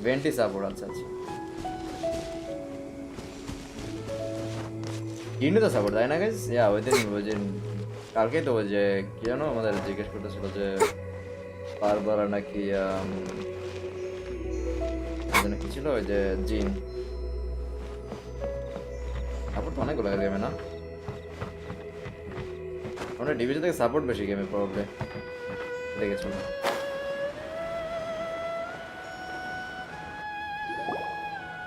ভেন্টি সাপোর্ট, আচ্ছা আচ্ছা। ইন্ডু তো সাপোর্ট তাই না গাইস? ইয়া ওই দিন ওই দিন কালকে তো ওই যে কি জানো আমাদের জিজ্ঞেস করতেছিল যে বারবার নাকি কি ছিল ওই যে জিন সাপোর্ট অনেকগুলো গেমে না, আমরা ডিভিশন থেকে সাপোর্ট বেশি গেমে প্রবলেম দেখেছো।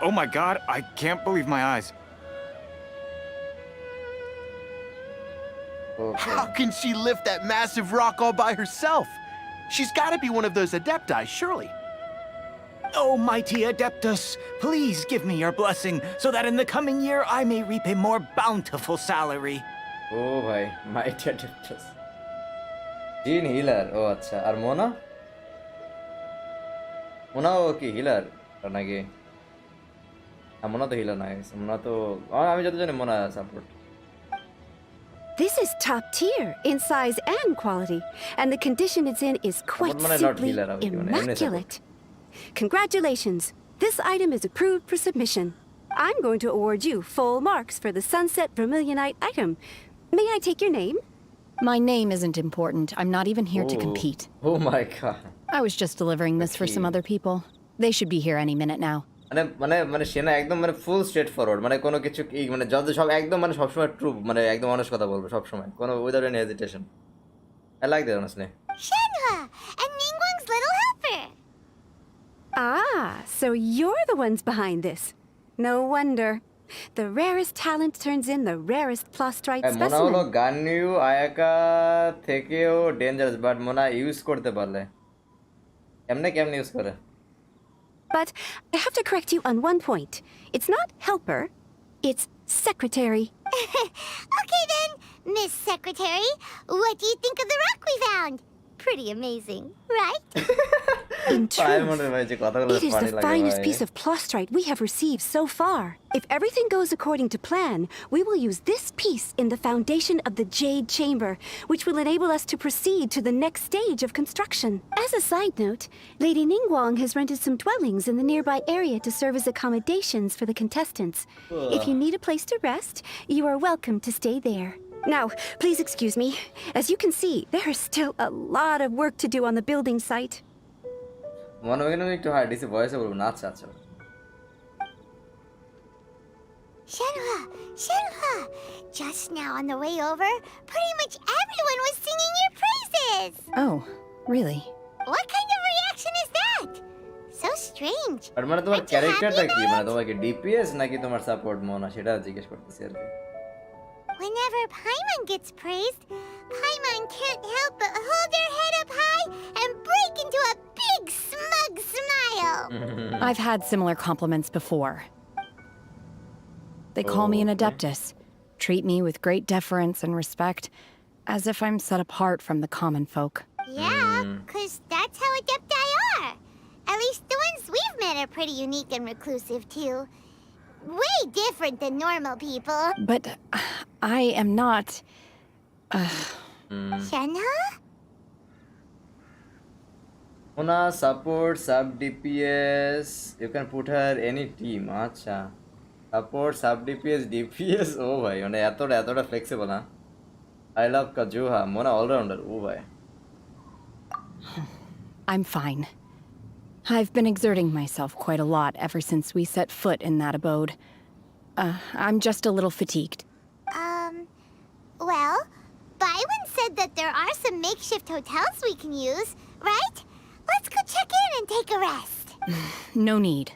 Oh my god, I can't believe my eyes. Okay. How can she lift that massive rock all by herself? She's got to be one of those adepti, surely. Oh, mighty Adeptus, please give me your blessing so that in the coming year I may reap a more bountiful salary. Oh bhai, mighty Adeptus. Gene healer, oh acha. Ar Mona? Mona o ki healer naki? Mona to healer na guys. Mona to ami joto jani Mona support. This is top tier in size and quality, and the condition it's in is quite simply immaculate. Congratulations! This item is approved for submission. I'm going to award you full marks for the Sunset Vermilionite item. May I take your name? My name isn't important. I'm not even here to compete. Oh my god. I was just delivering this for some other people. They should be here any minute now. মানে সেনা একদম মানে ফুল straight forward, মানে কোনো কিছু মানে যত সব একদম মানে সবসময় ট্রু, মানে একদম অনেস্ট কথা বলবো সবসময়, কোনো without any hesitation. I like that honestly. Shenhua and Ningguang's little helper. Ah, so you're the ones behind this. No wonder. The rarest talent turns in the rarest Plostrite মনে হলো specimen. গানইউ Ayaka থেকেও dangerous, but মনে use করতে পারলে কেমনে use করে? But I have to correct you on one point. It's not helper, it's secretary. Okay then, Miss Secretary, what do you think of the rock we found? Pretty amazing, right? In truth, it is the finest piece piece of Plostrite we have received so far. If everything goes according to plan, we will use this piece in the foundation of the Jade Chamber, which will enable us to proceed to the next stage of construction. As a side note, Lady Ningguang has rented some dwellings in the nearby area to serve as accommodations for the contestants. If you need a place to rest, you are welcome to stay there. Now, please excuse me. As you can see, there is still a lot of work to do on the building site. মনে হয় না একটু high DC ভয়েসে বলবো না। আচ্ছা আচ্ছা Shenhua, just now on the way over, pretty much everyone was singing your praises. Oh, really? What kind of reaction is that? So strange. আর মানে তোমার Aren't you happy ক্যারেক্টারটা কি, about মানে it? তোমার কি ডিপিএস নাকি তোমার সাপোর্ট মনে সেটা জিজ্ঞেস করতেছি আর কি। Whenever Paimon gets praised, Paimon can't help but hold her head up high and break into a big smug smile. I've had similar compliments before. They call me an adeptus, treat me with great deference and respect, as if I'm set apart from the common folk. Yeah, 'cause that's how adepti are. At least the ones we've met are pretty unique and reclusive too. Way different than normal people. But I am not. Shenhua? Mona support sub DPS. You can put her any team. আচ্ছা support sub DPS DPS ও ভাই মানে এতটা flexible না I love কাজুহা Mona allrounder ও ভাই I'm fine. I've been exerting myself quite a lot ever since we set foot in that abode. I'm just a little fatigued. Well, Byron said that there are some makeshift hotels we can use, right? Let's go check in and take a rest. No need.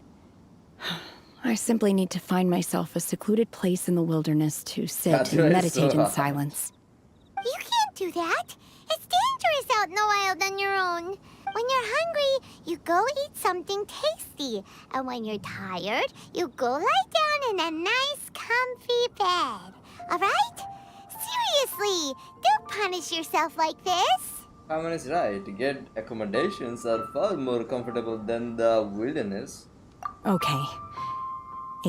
I simply need to find myself a secluded place in the wilderness to sit That's and right, meditate in so- silence. You can't do that. It's dangerous out in the wild on your own. When you're hungry, you go eat something tasty. And when you're tired, you go lie down in a nice, comfy bed. All right? Seriously, don't punish yourself like this. Kaman is right. Get accommodations are far more comfortable than the wilderness. Okay.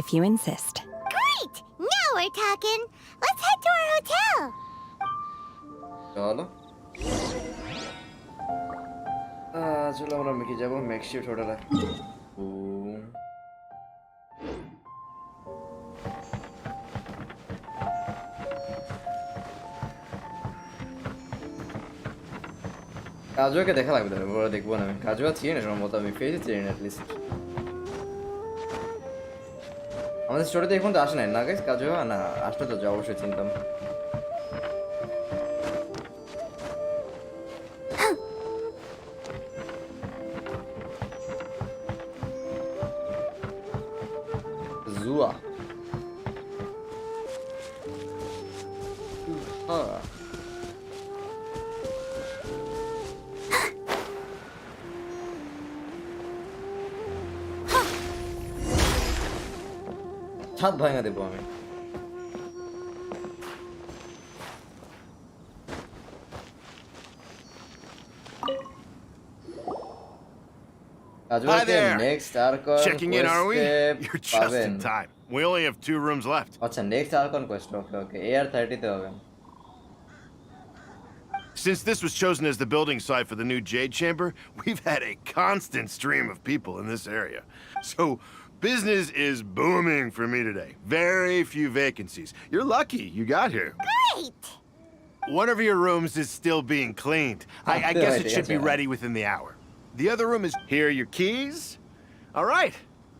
If you insist. Great! Now we're talking. Let's head to our hotel. চলো চলো আমরা মেকে যাবো makeshift হোটেলে কাজুয়াকে দেখা লাগবে তাহলে বড় দেখবো না আমি কাজুয়া চিনি না সম্ভবত আমি ফেসে চিনি না অ্যাটলিস্ট আমাদের স্টোরিতে এখন তো আসে নাই না গাইস কাজুয়া না আসলে তো অবশ্যই চিনতাম Zua. ছাদ ভাঙা দেবো আমি Hi there. Next archon Checking in, are we? You're just in time. We only have 2 rooms left. আচ্ছা নেক্সট আরকন কোয়েস্ট ওকে AR30 তে হবে Since this was chosen as the building site for the new Jade Chamber, we've had a constant stream of people in this area. So, business is booming for me today. Very few vacancies. You're lucky you got here. Great! One of your rooms is still being cleaned. I guess it should be ready within the hour. The other room is here are your keys. All right.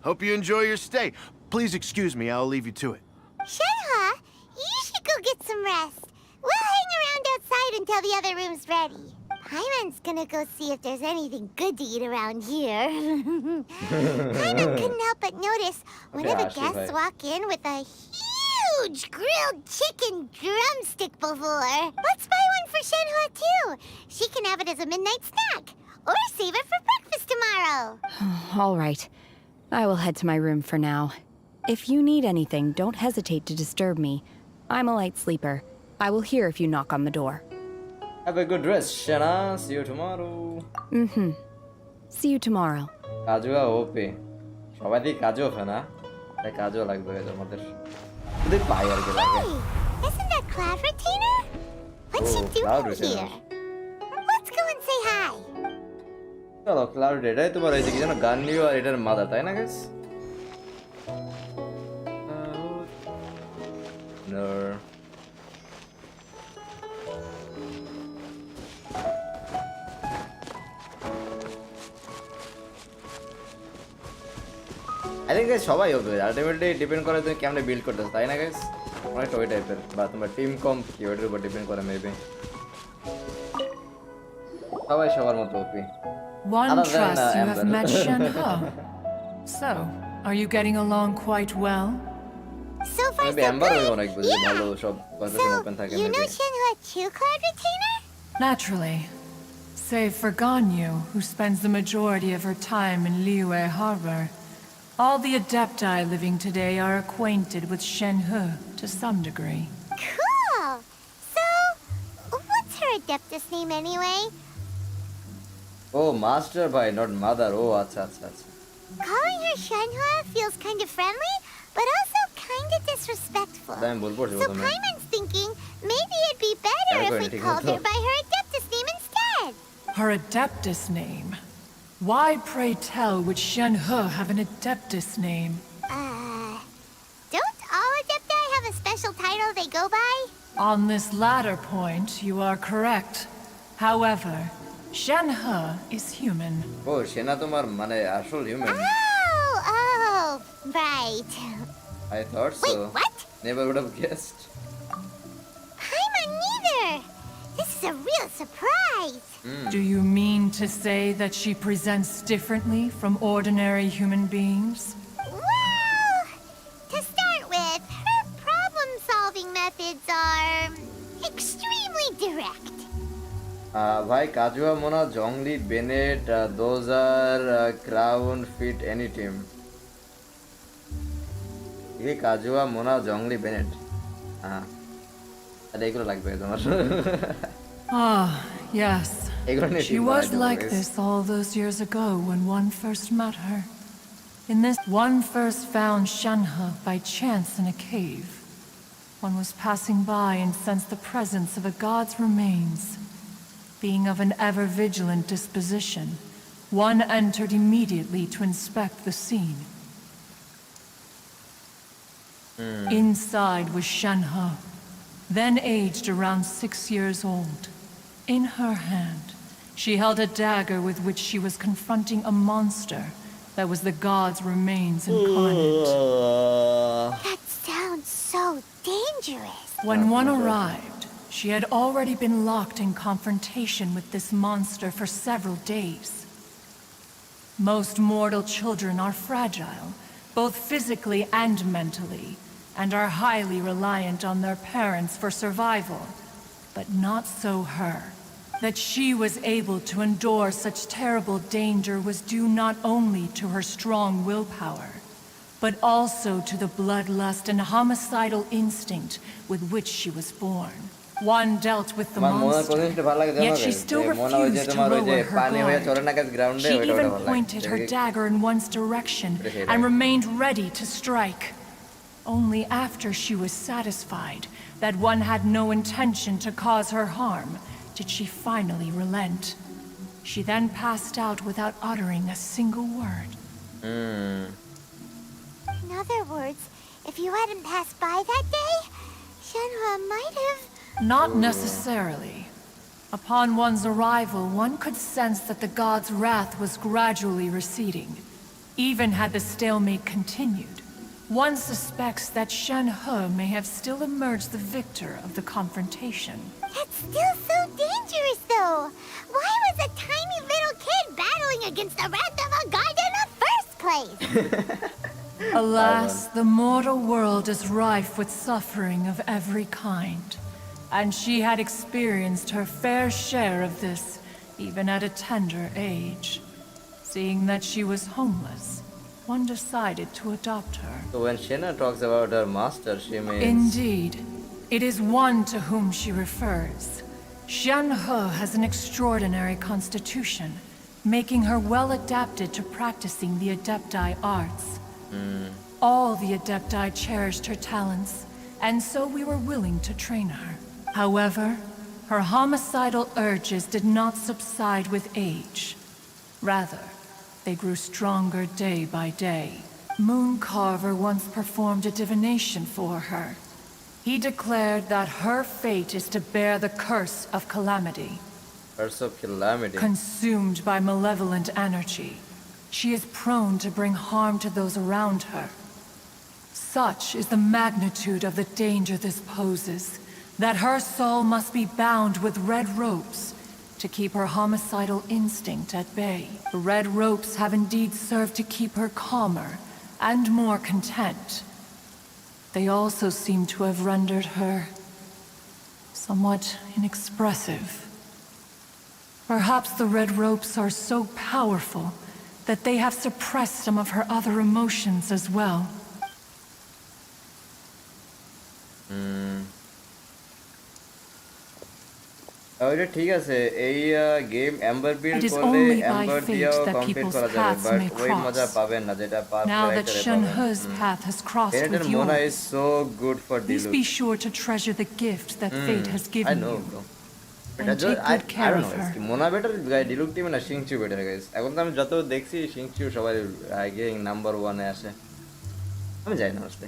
Hope you enjoy your stay. Please excuse me, I'll leave you to it. Shenhua, you should go get some rest. We'll hang around outside until the other room's ready. Paimon's gonna go see if there's anything good to eat around here. Paimon couldn't help but notice one of the guests walk in with a huge grilled chicken drumstick before. Let's buy one for Shenhua too. She can have it as a midnight snack. Or save it for breakfast tomorrow. All right. I will head to my room for now. If you need anything, don't hesitate to disturb me. I'm a light sleeper. I will hear if you knock on the door. Have a good rest, Shana. See you tomorrow. See you tomorrow. কাজুয়া ওপে সবাই দিকে কাজুয়া ফেনা তাই কাজুয়া লাগবে এদের মধ্যে যদি পাই আর কি লাগে Hey, isn't that Cloud Retainer? What's she Cloud doing Retainer. here? Let's go and say hi. চলো ক্লাউড এটাই তোমার হয়েছে কি জানো গান্ডিও আর এটার মাদার তাই না গাইস আই থিঙ্ক গাইস সবাই হবে আলটিমেটলি ডিপেন্ড করে তুমি কেমনে বিল্ড করতেছো তাই না গাইস অনেকটা ওই টাইপের বা তোমার টিম কম কি ওইটার উপর ডিপেন্ড করে মেবি সবাই সবার মতো ওপি One Other than, trusts you have Amber. met Shenhe. So, are you getting along quite well? So far, maybe so Amber good. will like বুঝি ভালো সব কনভারসেশন ওপেন থাকে You know maybe Shenhua too, Cloud Retainer? Naturally. Save for Ganyu, who spends the majority of her time in Liyue Harbor. All the Adepti living today are acquainted with Shenhe to some degree. Cool. So, what's her Adeptus name anyway? Oh, master bhai, not mother. Oh, acha, acha, acha. Calling her Shenhua feels kind of friendly, but also kind of disrespectful. Then Bulbur So Paimon's thinking maybe it'd be better if we called her by her Adeptus name instead. Her Adeptus name? Why, pray tell, would Shenhe have an Adeptus name? Don't On this latter point, you are correct. However, Shenhe is human. ও সেনা তোমার মানে আসল human Oh, right. I thought so. Wait, what? Never would have guessed. Paimon neither. This is a real surprise. Do you mean to say that she presents differently from ordinary human beings? Well, to start with, her problem-solving methods are extremely direct. ভাই Kazuha Mona Zhongli Bennett those are crown fit any team এই Kazuha Mona Zhongli Bennett হ্যাঁ আরে এগুলো লাগবে তোমার Ah, yes. এগুলো নিয়ে She ঠিক was বানাইতে like হবে, this all those years ago when one first met her. In this, one first found Shenhe by chance in a cave. One was passing by and sensed the presence of a god's remains. Being of an ever-vigilant disposition, one entered immediately to inspect the scene. Inside was Shenhe, then aged around 6 years old. In her hand, she held a dagger with which she was confronting a monster that was the god's remains incarnate. That sounds so dangerous. When one arrived, she had already been locked in confrontation with this monster for several days. Most mortal children are fragile, both physically and mentally, and are highly reliant on their parents for survival. But not so her. That she was able to endure such terrible danger was due not only to her strong willpower, but also to the bloodlust and homicidal instinct with which she was born. One dealt with the monster, yet she still refused to lower her guard. She even pointed her dagger in one's direction and remained ready to strike. Only after she was satisfied that one had no intention to cause her harm did she finally relent. She then passed out without uttering a single word. In other words, if you hadn't passed by that day, Shenhe might have... Not necessarily. Upon one's arrival, one could sense that the god's wrath was gradually receding. Even had the stalemate continued, one suspects that Shenhe may have still emerged the victor of the confrontation. That's still so dangerous, though. Why was a tiny little kid battling against the wrath of a god in the first place? Alas, the mortal world is rife with suffering of every kind. And she had experienced her fair share of this, even at a tender age. Seeing that she was homeless, one decided to adopt her. So when Shena talks about her master, she means... Indeed. It is one to whom she refers. Shenhe has an extraordinary constitution, making her well adapted to practicing the Adepti arts. All the Adepti cherished her talents, and so we were willing to train her. However, her homicidal urges did not subside with age. Rather, they grew stronger day by day. Mooncarver once performed a divination for her. He declared that her fate is to bear the curse of calamity. Curse of calamity. Consumed by malevolent energy, she is prone to bring harm to those around her. Such is the magnitude of the danger this poses, that her soul must be bound with red ropes to keep her homicidal instinct at bay. The red ropes have indeed served to keep her calmer and more content. They also seem to have rendered her somewhat inexpressive. Perhaps the red ropes are so powerful that they have suppressed some of her other emotions as well. ওইটা ঠিক আছে এই game Amber build It is করলে only by Amber fate দিয়েও that complete people's করা যাবে paths but may ওই cross. মজা পাবেন না যেটা পার Now that ক্যারেক্টারে Shenhe's path has crossed এটার with Mona is yours, so good for please Diluc be sure to treasure the gift that fate has I given know you. Bro And এটা take I good care don't of no her. Mona better ডিলুক টিমে না শিংচু better guys এখন তো আমি যত দেখছি শিংচু সবাই আগে নাম্বার 1 এ আসে আমি জানি না আসলে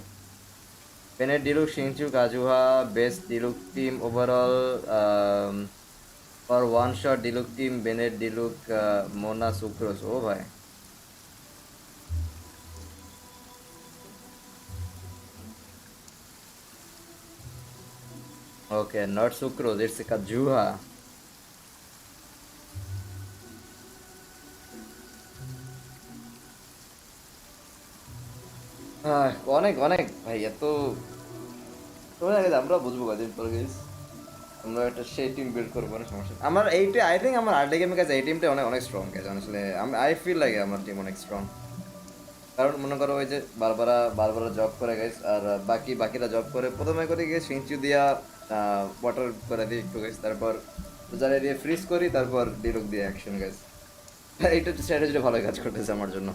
Bennett Deluxe, Shinchu, Kazuha, best Deluxe team overall. For one shot Deluxe team, Bennett Deluxe, Mona Sucrose. Oh bhai. Okay, not Sucrose, it's Kazuha. অনেক অনেক ভাই এত আমরা বুঝবো কদিন পর গেস আমরা একটা সেই টিম বিল্ড করবো না সমস্যা আমার এইটা আই থিঙ্ক আমার আর্লি গেমের কাছে এই টিমটা অনেক অনেক স্ট্রং গেছে আসলে আই ফিল লাগে আমার টিম অনেক স্ট্রং কারণ মনে করো ওই যে বারবার জব করে গাইস আর বাকিরা জব করে প্রথমে করে গিয়ে সিঞ্চু দিয়া ওয়াটার করে দিই একটু গাইস তারপর জারে দিয়ে ফ্রিজ করি তারপর ডিলুক দিয়ে অ্যাকশন গাইস এইটা স্ট্র্যাটেজিটা ভালো কাজ করতেছে আমার জন্য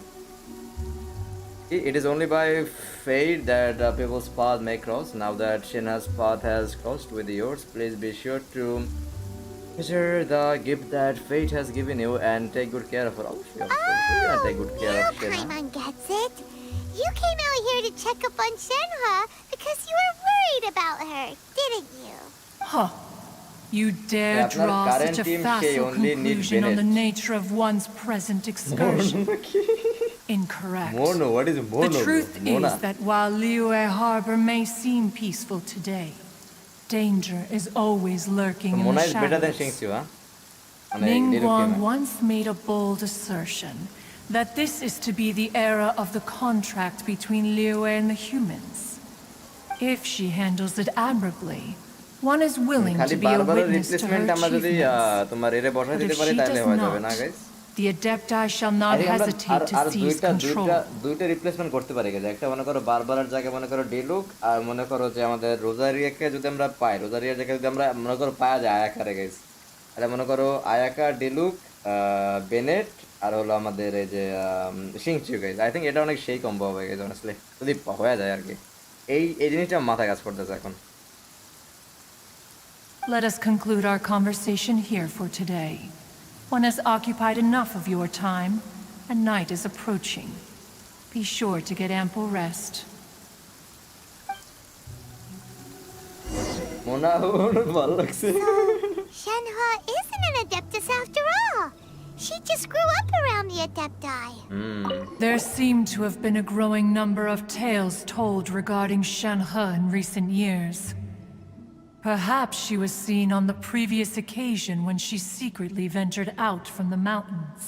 It is only by fate that people's path may cross. Now that Shinha's path has crossed with yours, please be sure to measure the gift that fate has given you and take good care of her. Oh, take good care of Shinha. Paimon gets it. You came out here to check up on Shinha because you were worried about her, didn't you? Huh. You dare draw such a facile conclusion on the nature of one's present excursion. Incorrect. Mono, what is Mono? The truth is that while Liyue Harbor may seem peaceful today, danger is always lurking in Mona the is better than shadows. Shingxiu, huh? Ningguang once made a bold assertion that this is to be the era of the contract between Liyue and the humans. If she handles it admirably, one is willing to be a witness to her achievements. But if she does not, the Adepti shall not hesitate to seize control. দুইটা replacement করতে পারি গেছে একটা মনে করো বারবারের জায়গায় মনে করো ডিলুক আর মনে করো যে আমাদের রোজারিয়াকে যদি আমরা পাই রোজারিয়ার জায়গায় যদি আমরা মনে করো পাওয়া যায় আয়াকারে গেছে তাহলে মনে করো আয়াকা ডিলুক বেনেট আর হলো আমাদের এই যে শিংচিউ গাইজ আই থিঙ্ক এটা অনেক সেই কম্বো হবে গেছে আসলে যদি হয়ে যায় আর কি এই জিনিসটা মাথায় কাজ করতেছে এখন Let us conclude our conversation here for today. One has occupied enough of your time, and night is approaching. Be sure to get ample rest. Mona, ভালো লাগছে Shenhe isn't an Adeptus after all. She just grew up around the Adepti. There seem to have been a growing number of tales told regarding Shenhe in recent years. Perhaps she was seen on the previous occasion when she secretly ventured out from the mountains.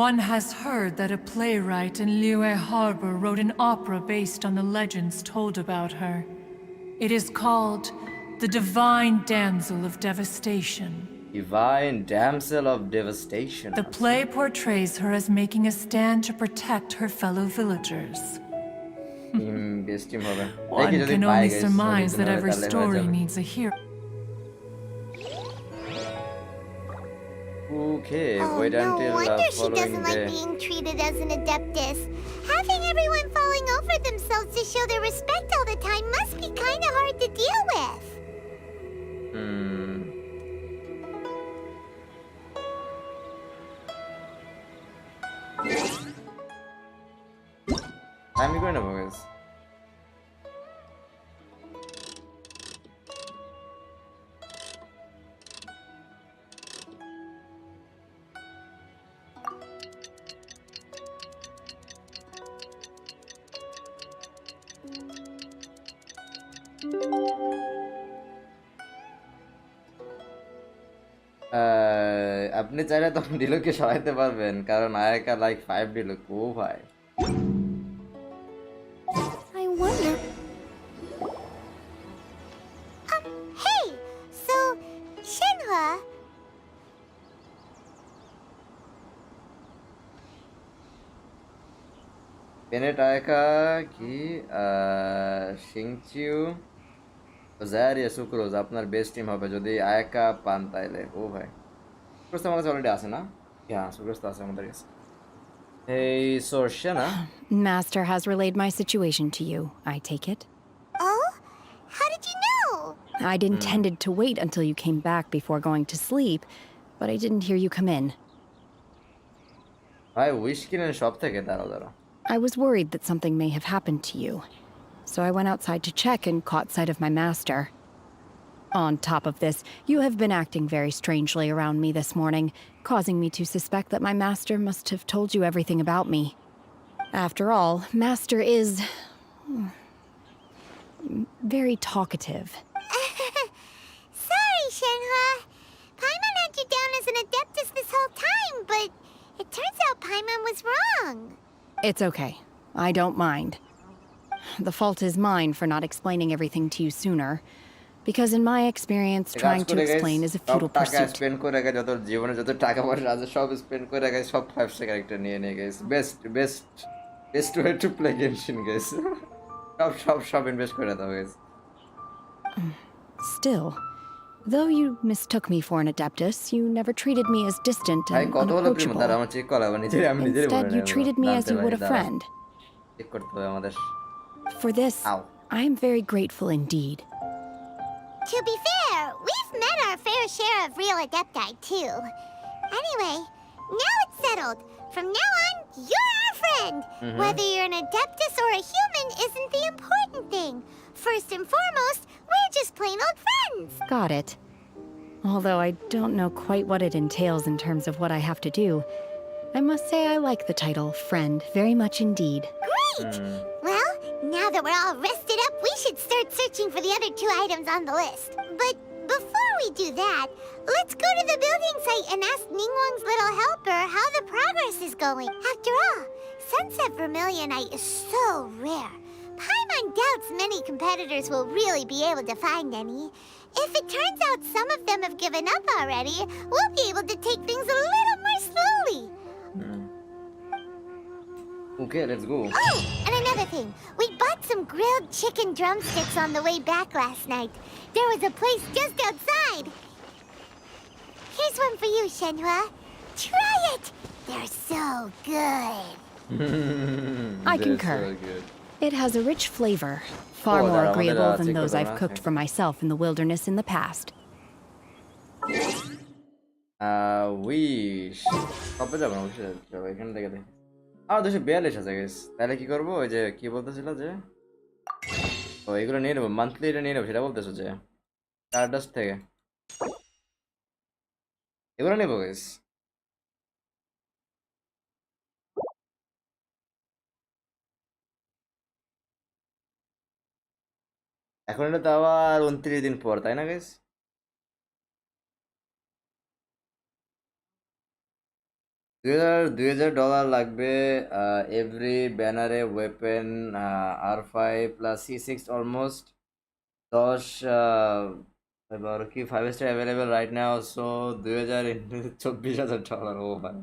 One has heard that a playwright in Liyue Harbor wrote an opera based on the legends told about her. It is called The Divine Damsel of Devastation. Divine Damsel of Devastation. The play portrays her as making a stand to protect her fellow villagers. One can only surmise that every story needs a hero. Okay, wait no until wonder she following doesn't like being treated as an Adeptus. Having everyone falling over themselves to show their respect all the time must be kind of hard to deal with. I'm going to focus. আপনি চাইলে তখন ডিলুককে সরাইতে পারবেন কারণ Ayaka like 5 ডিলুক ও ভাই I wonder. Hey, so Shenhe. Bennett Ayaka কি Xingqiu জারিয়া sucrose আপনার best team হবে যদি আয়াকা পান তাইলে ও ভাই সুক্রোজ তো আমার কাছে অলরেডি আছে না হ্যাঁ সুক্রোজ তো আছে আমাদের কাছে এই সোর্শনা Master has relayed my situation to you, I take it? Oh? How did you know? I'd intended to wait until you came back before going to sleep, but I didn't hear you come in. ভাই wish কিনেন সব থেকে দাঁড়াও I was worried that something may have happened to you. so I went outside to check and caught sight of my master. On top of this, you have been acting very strangely around me this morning, causing me to suspect that my master must have told you everything about me. After all, master is very talkative. Sorry, Shenhua. Paimon had you down as an adeptus this whole time, but it turns out Paimon was wrong. It's okay. I don't mind. The fault is mine for not explaining everything to you sooner. Because in my experience, trying to explain is a futile pursuit. spend করে guys যত জীবনে যত টাকা পয়সা আছে সব spend করে guys সব 5 character নিয়ে guys best way to play Genshin guys সব invest করে দাও guys. Still, though you mistook me for an adeptus, you never treated me as distant and unapproachable. Instead, you treated me as you would a friend. For this, I am very grateful indeed. To be fair, we've met our fair share of real adepti, too. Anyway, now it's settled. From now on, you're our friend. Whether you're an adeptus or a human isn't the important thing. First and foremost, we're just plain old friends. Got it. Although I don't know quite what it entails in terms of what I have to do, I must say I like the title friend very much indeed. Great! Well, now that we're all rested up, we should start searching for the other 2 items on the list. But before we do that, let's go to the building site and ask Ningguang's little helper how the progress is going. After all, Sunset Vermilionite is so rare. Paimon doubts many competitors will really be able to find any. If it turns out some of them have given up already, we'll be able to take things a little more slowly. Okay, let's go. Oh, and another thing. We bought some grilled chicken drumsticks on the way back last night. There was a place just outside. Here's one for you, Shenhua. Try it. They're so good. I concur. So good. It has a rich flavor, far more agreeable than those I've cooked for myself in the wilderness in the past. Wish. কবে যাব না চলো এখান থেকে দেখি। 242 আছে guys. তাহলে কি করব ওই যে কি বলতেছিল যে ও এগুলো নিয়ে নেব মান্থলি এটা নিয়ে নেব সেটা বলতেছো যে স্টারডাস্ট থেকে এগুলো নেব গাইস। এখন এটা তো আবার 29 দিন পর তাই না গাইস? $2,000 লাগবে এভরি ব্যানারে weapon R5 plus C6 almost 10 এবার কি 5 star available right now so 2000 into $24,000 ও ভাই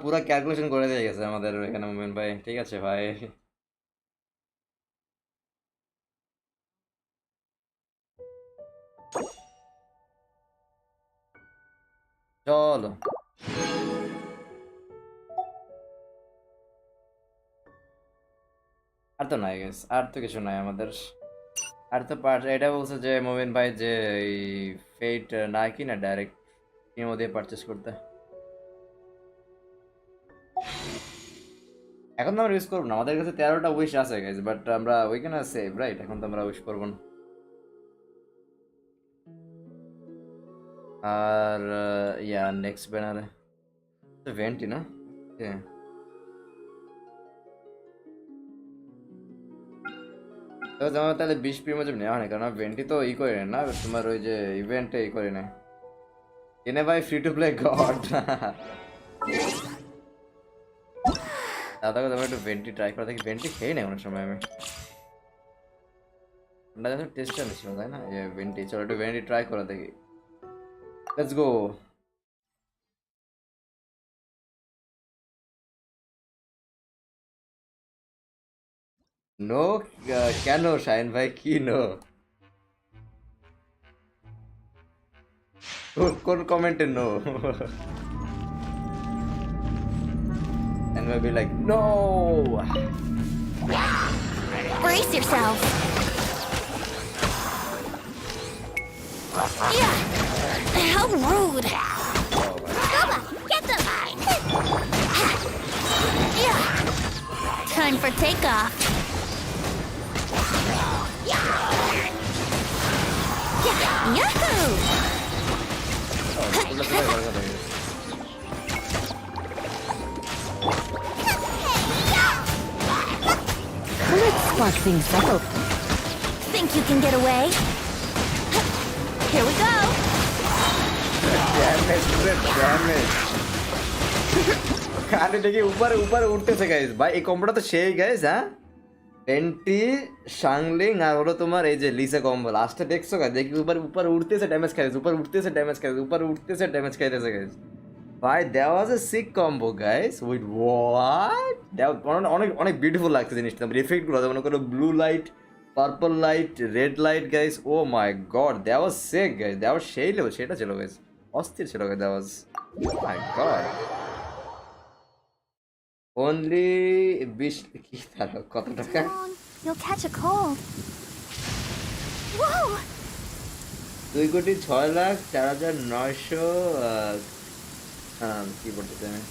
পুরা ক্যালকুলেশন করে দিয়ে গেছে আমাদের এখানে মোমেন্ট ভাই। ঠিক আছে ভাই চলো আর তো নাই গেস আর তো কিছু নাই আমাদের আর তো পার্ট এটা বলছে যে মোমিন ভাই যে এই ফেট না কি না ডাইরেক্ট ইমো দিয়ে পারচেজ করতে এখন তো আমরা ইউজ করব না আমাদের কাছে 13টা উইশ আছে গাইস বাট আমরা উই ক্যান সেভ রাইট এখন তো আমরা উইশ করব না আর ইয়া নেক্সট ব্যানারে তো ভেন্টি না হ্যাঁ তো আমার তাহলে 20 প্রিমিয়াম জব নেওয়া হয় কারণ ভেন্টি তো ই করে না তোমার ওই যে ইভেন্টে ই করে না এনে ভাই ফ্রি টু প্লে গড দাদা তোমার একটু ভেন্টি ট্রাই করা দেখি ভেন্টি খেয়ে নেই অনেক সময় আমি না জানো টেস্ট নিচ্ছিল তাই না এই ভেন্টি চলো একটু ভেন্টি ট্রাই করা দেখি লেটস গো নো কেন শাইন ভাই কি নো কোন কমেন্টে no and we'll be like no Brace yourself. Yeah. How rude. Goba, get them. Yeah. Time for takeoff. Yahoo! Let's spark things up. Think you can get away? Here we go! खाने देखिए ऊपर ऊपर उठते से guys भाई एक कॉम्बोটা তো সেই গাইস হ্যাঁ এন্টি শাংলিং আর হলো তোমার এই যে লিসা কম্বো লাস্টে দেখছো গাইস দেখি ऊपर ऊपर उड़ते से डैमेज खाइছে ऊपर उड़ते से डैमेज खाइছে ऊपर उड़ते से डैमेज खाइছে गाइस ভাই that was a sick combo guys wait what that অনেক অনেক বিউটিফুল লাগছে জিনিসটা ইফেক্ট গুলো যেমন করে blue light purple light red light guys oh my god that was sick guys that was সেই লেভেল সেটা ছিল গাইস অস্থির ছিল guys that was my god only 20 কি তার কত টাকা You'll catch a cold. Whoa! 2,04,04,900 কি বলতেছে আমি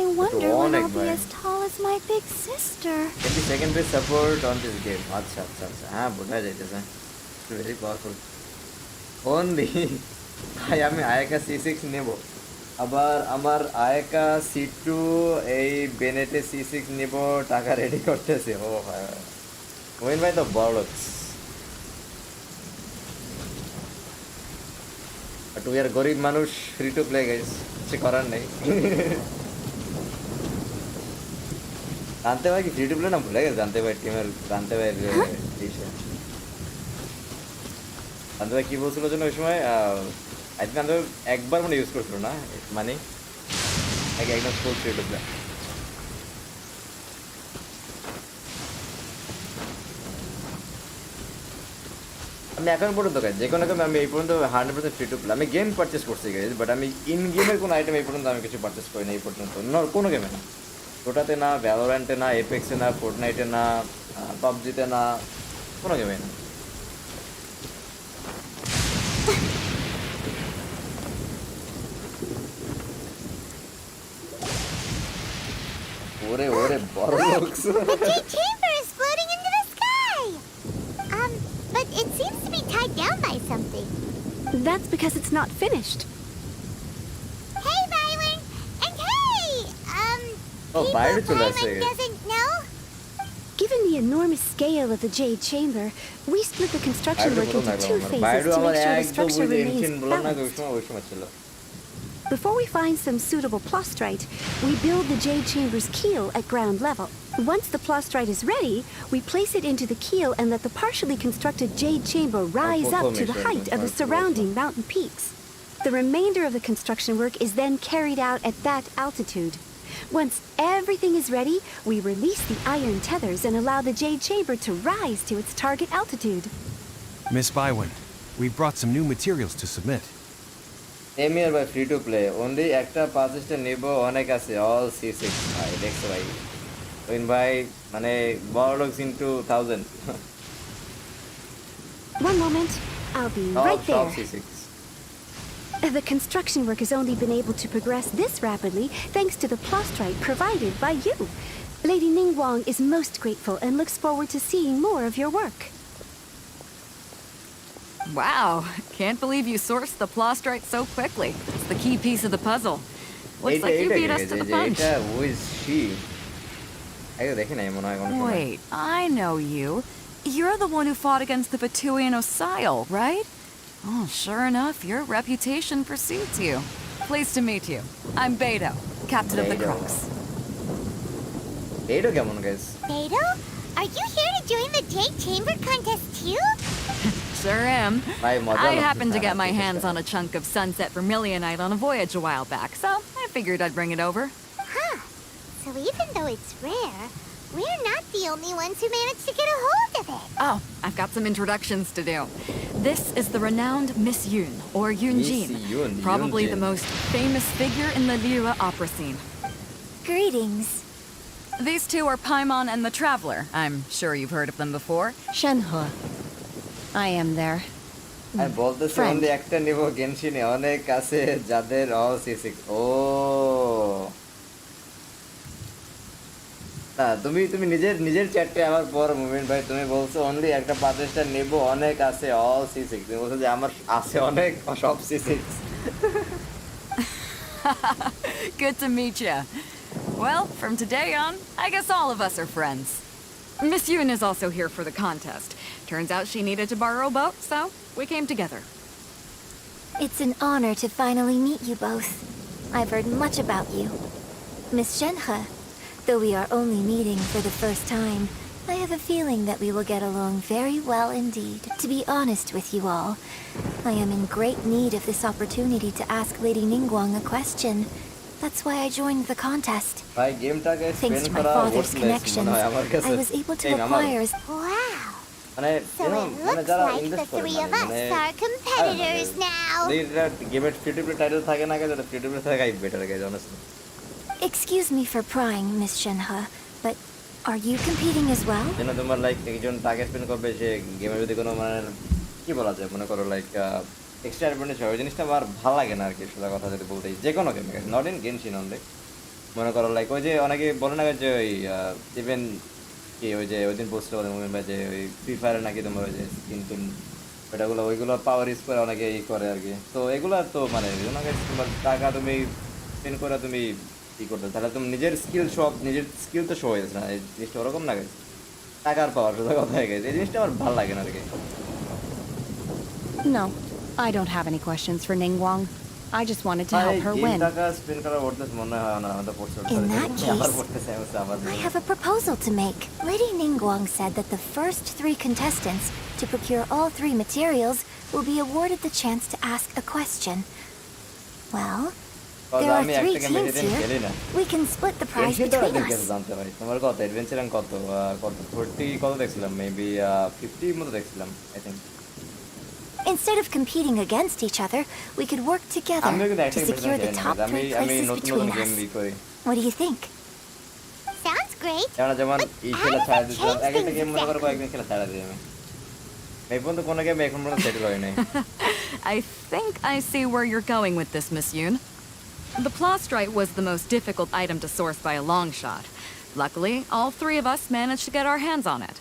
I wonder when অনেক I'll be ভাই। as tall as my big sister. can be secondary support on this game আচ্ছা আচ্ছা আচ্ছা হ্যাঁ বোঝা যাইতেছে ভেরি পাওয়ারফুল only ভাই আমি আয়াকা C6 নেব আবার আমার আয়াকা C2 এই বেনেটে C6 নেব টাকা রেডি করতেছে ও ভাই ওয়েন ভাই তো বড়লক্স বাট উই আর গরিব মানুষ ফ্রি টু প্লে গাইস কিছু করার নেই জানতে ভাই কি ফ্রি টু প্লে না ভুলে গেছে জানতে ভাই টিমের জানতে ভাই জানতে ভাই কি বলছিল যেন ওই সময় আই থিঙ্ক জানতে একবার মানে ইউজ করছিল না মানে একদম ফুল ফ্রি টু প্লে আমি এখন পর্যন্ত গাইজ যে কোনো আমি এই পর্যন্ত 100% ফ্রি টু প্লে আমি গেম পারচেস করছি গাইজ বাট আমি ইন গেমের কোনো আইটেম এই পর্যন্ত আমি কিছু পারচেস করি না এই পর্যন্ত কোনো গেমে না ওটাতে না ভ্যালোরেন্টে না এপেক্সে না ফোর্টনাইটে না পাবজিতে না কোনো গেমে না ওরে ওরে বড় লোকস The chamber is floating into the sky! But it seems to be tied down by something. That's because it's not finished. Hey, Byron! And hey! Oh, people Byron চলে আসছে। Byron doesn't know? Given the enormous scale of the Jade Chamber, we split the construction work into two phases বাইরে to আবার make sure the একদম structure বুঝে remains এনশিন বললাম না balanced. ওই সময় ছিল Before we find some suitable plastrite, we build the Jade Chamber's keel at ground level. Once the plastrite is ready, we place it into the keel and let the partially constructed Jade Chamber rise up to the height of the surrounding mountain peaks. The remainder of the construction work is then carried out at that altitude. Once everything is ready, we release the iron tethers and allow the Jade Chamber to rise to its target altitude. Miss Bywin, we've brought some new materials to submit. এমিয়ার ভাই free to play only একটা পাঁচটা নেব অনেক আছে all C6 ভাই দেখছো ভাই ওইন ভাই মানে বড় লোকস into 1000 One moment, I'll be right সব there. C6 The construction work has only been able to progress this rapidly thanks to the plastrite provided by you. Lady Ningguang is most grateful and looks forward to seeing more of your work. Wow, can't believe you sourced the plastrite so quickly. It's the key piece of the puzzle. Looks like you beat us to the punch. এটা with she আগে দেখি না মনে হয় কোনো সময় Wait, I know you. You're the one who fought against the Batuian Osile, right? Oh, sure enough, your reputation precedes you. Pleased to meet you. I'm Beto, captain of the Beto. Crux. এইটা কেমন guys Beto? Are you here to join the Jade Chamber contest too? Sure am. ভাই মজা I লাগছে happened to get my Sara hands on a chunk of sunset vermilionite on a voyage a while back, so I figured I'd bring it over. Huh. So even though it's rare, we're not the only ones who managed to get a hold of it. Oh, I've got some introductions to do. This is the renowned Miss Yoon, or Yoonjin, Miss Yoon, probably Yoonjin. the most famous figure in the Liyue opera scene. Greetings. These two are Paimon and the Traveler. I'm sure you've heard of them before. Shenhe. I am there. আর বলতেছে Friend. Only একটা নিব গেনশিনে অনেক আছে যাদের all C6 ও না তুমি নিজের চ্যাটে আমার পর মুভমেন্ট ভাই তুমি বলছো অনলি একটা পাতেস্টার নেব অনেক আছে অল C6 তুমি বলছো যে আমার আছে অনেক সব C6 Good to meet you. Well, from today on, I guess all of us are friends. Miss Yoon is also here for the contest. Turns out she needed to borrow a boat, so we came together. It's an honor to finally meet you both. I've heard much about you. Miss Shenhe, though we are only meeting for the first time, I have a feeling that we will get along very well indeed. To be honest with you all, I am in great need of this opportunity to ask Lady Ningguang a question. That's why I joined the contest. Thanks to my father's connections, I was able to acquire... Wow! So it looks like the three of us are competitors now. Excuse me for prying, Miss Shenhe, but are you competing as well? তোমার like একজন টাকা spend করবে সে গেমের যদি কোনো মানে কি বলা যায় মনে করো লাইক এক্সট্রা অ্যাডভান্টেজ হয় ওই জিনিসটা আমার ভালো লাগে না আর কি সোজা কথা যদি বলতে যে কোনো গেমে নট ইন গেনশিন অনলি মনে করো লাইক ওই যে অনেকে বলে না যে ওই ইভেন কি ওই যে ওই দিন পোস্ট করে মুভমেন্ট যে ওই ফ্রি ফায়ারে নাকি তোমার ওই যে স্কিন টিন ওইগুলো পাওয়ার ইউজ করে অনেকে ই করে আর কি তো এগুলো তো মানে তোমার টাকা তুমি স্পেন্ড করে তুমি কি করতে তাহলে তুমি নিজের স্কিল তো শো হয়ে গেছে না এই জিনিসটা ওরকম না গেছে টাকার পাওয়ার সোজা কথা হয়ে গেছে এই জিনিসটা আমার ভালো লাগে না আর কি No, I don't have any questions for Ningguang. I just wanted to help her win. In that case, I have a proposal to make. Lady Ningguang said that the first 3 contestants to procure all 3 materials will be awarded the chance to ask a question. Well, there are 3 teams here. We can split the prize between us. তোমার কত adventure and কত 40 কত দেখছিলাম maybe 50 মতো দেখছিলাম I think Instead of competing against each other, we could work together to secure the top 3 places between us. What do you think? Sounds great. But I will change things I think I see where you're going with this, Miss Yoon. The plastrite was the most difficult item to source by a long shot. Luckily, all 3 of us managed to get our hands on it.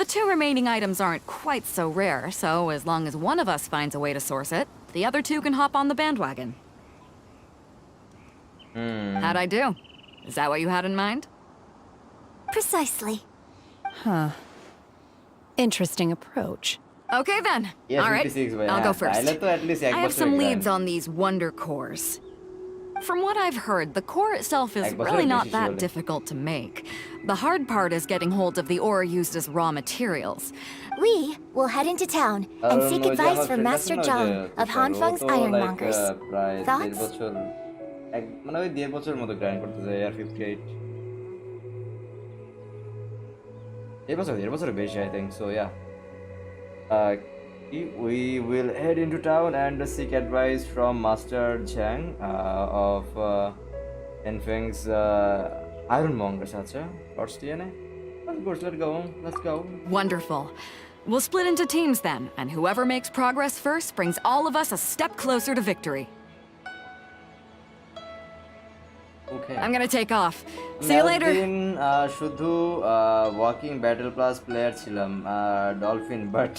The 2 remaining items aren't quite so rare, so as long as one of us finds a way to source it, the other 2 can hop on the bandwagon. How'd I do? Is that what you had in mind? Precisely. Huh. Interesting approach. Okay then. All right, I'll go first. I have some leads on these wonder cores. From what I've heard, the core itself is really not that difficult to make. The hard part is getting hold of the ore used as raw materials. We will head into town and seek advice from Master Zhang of Hanfeng's Ironmongers. Thoughts? মানে ওই 1.5 বছর মতো grind করতে যায় আর 58 1.5 বছর বেশি I think so yeah we will head into town and seek advice from Master Zhang of Hanfeng's Ironmongers. Let's go. Wonderful. We'll split into teams then, and whoever makes progress first brings all of us a step closer to victory. Okay. I'm gonna take off. See you later. শুধু walking battle plus player ছিলাম dolphin but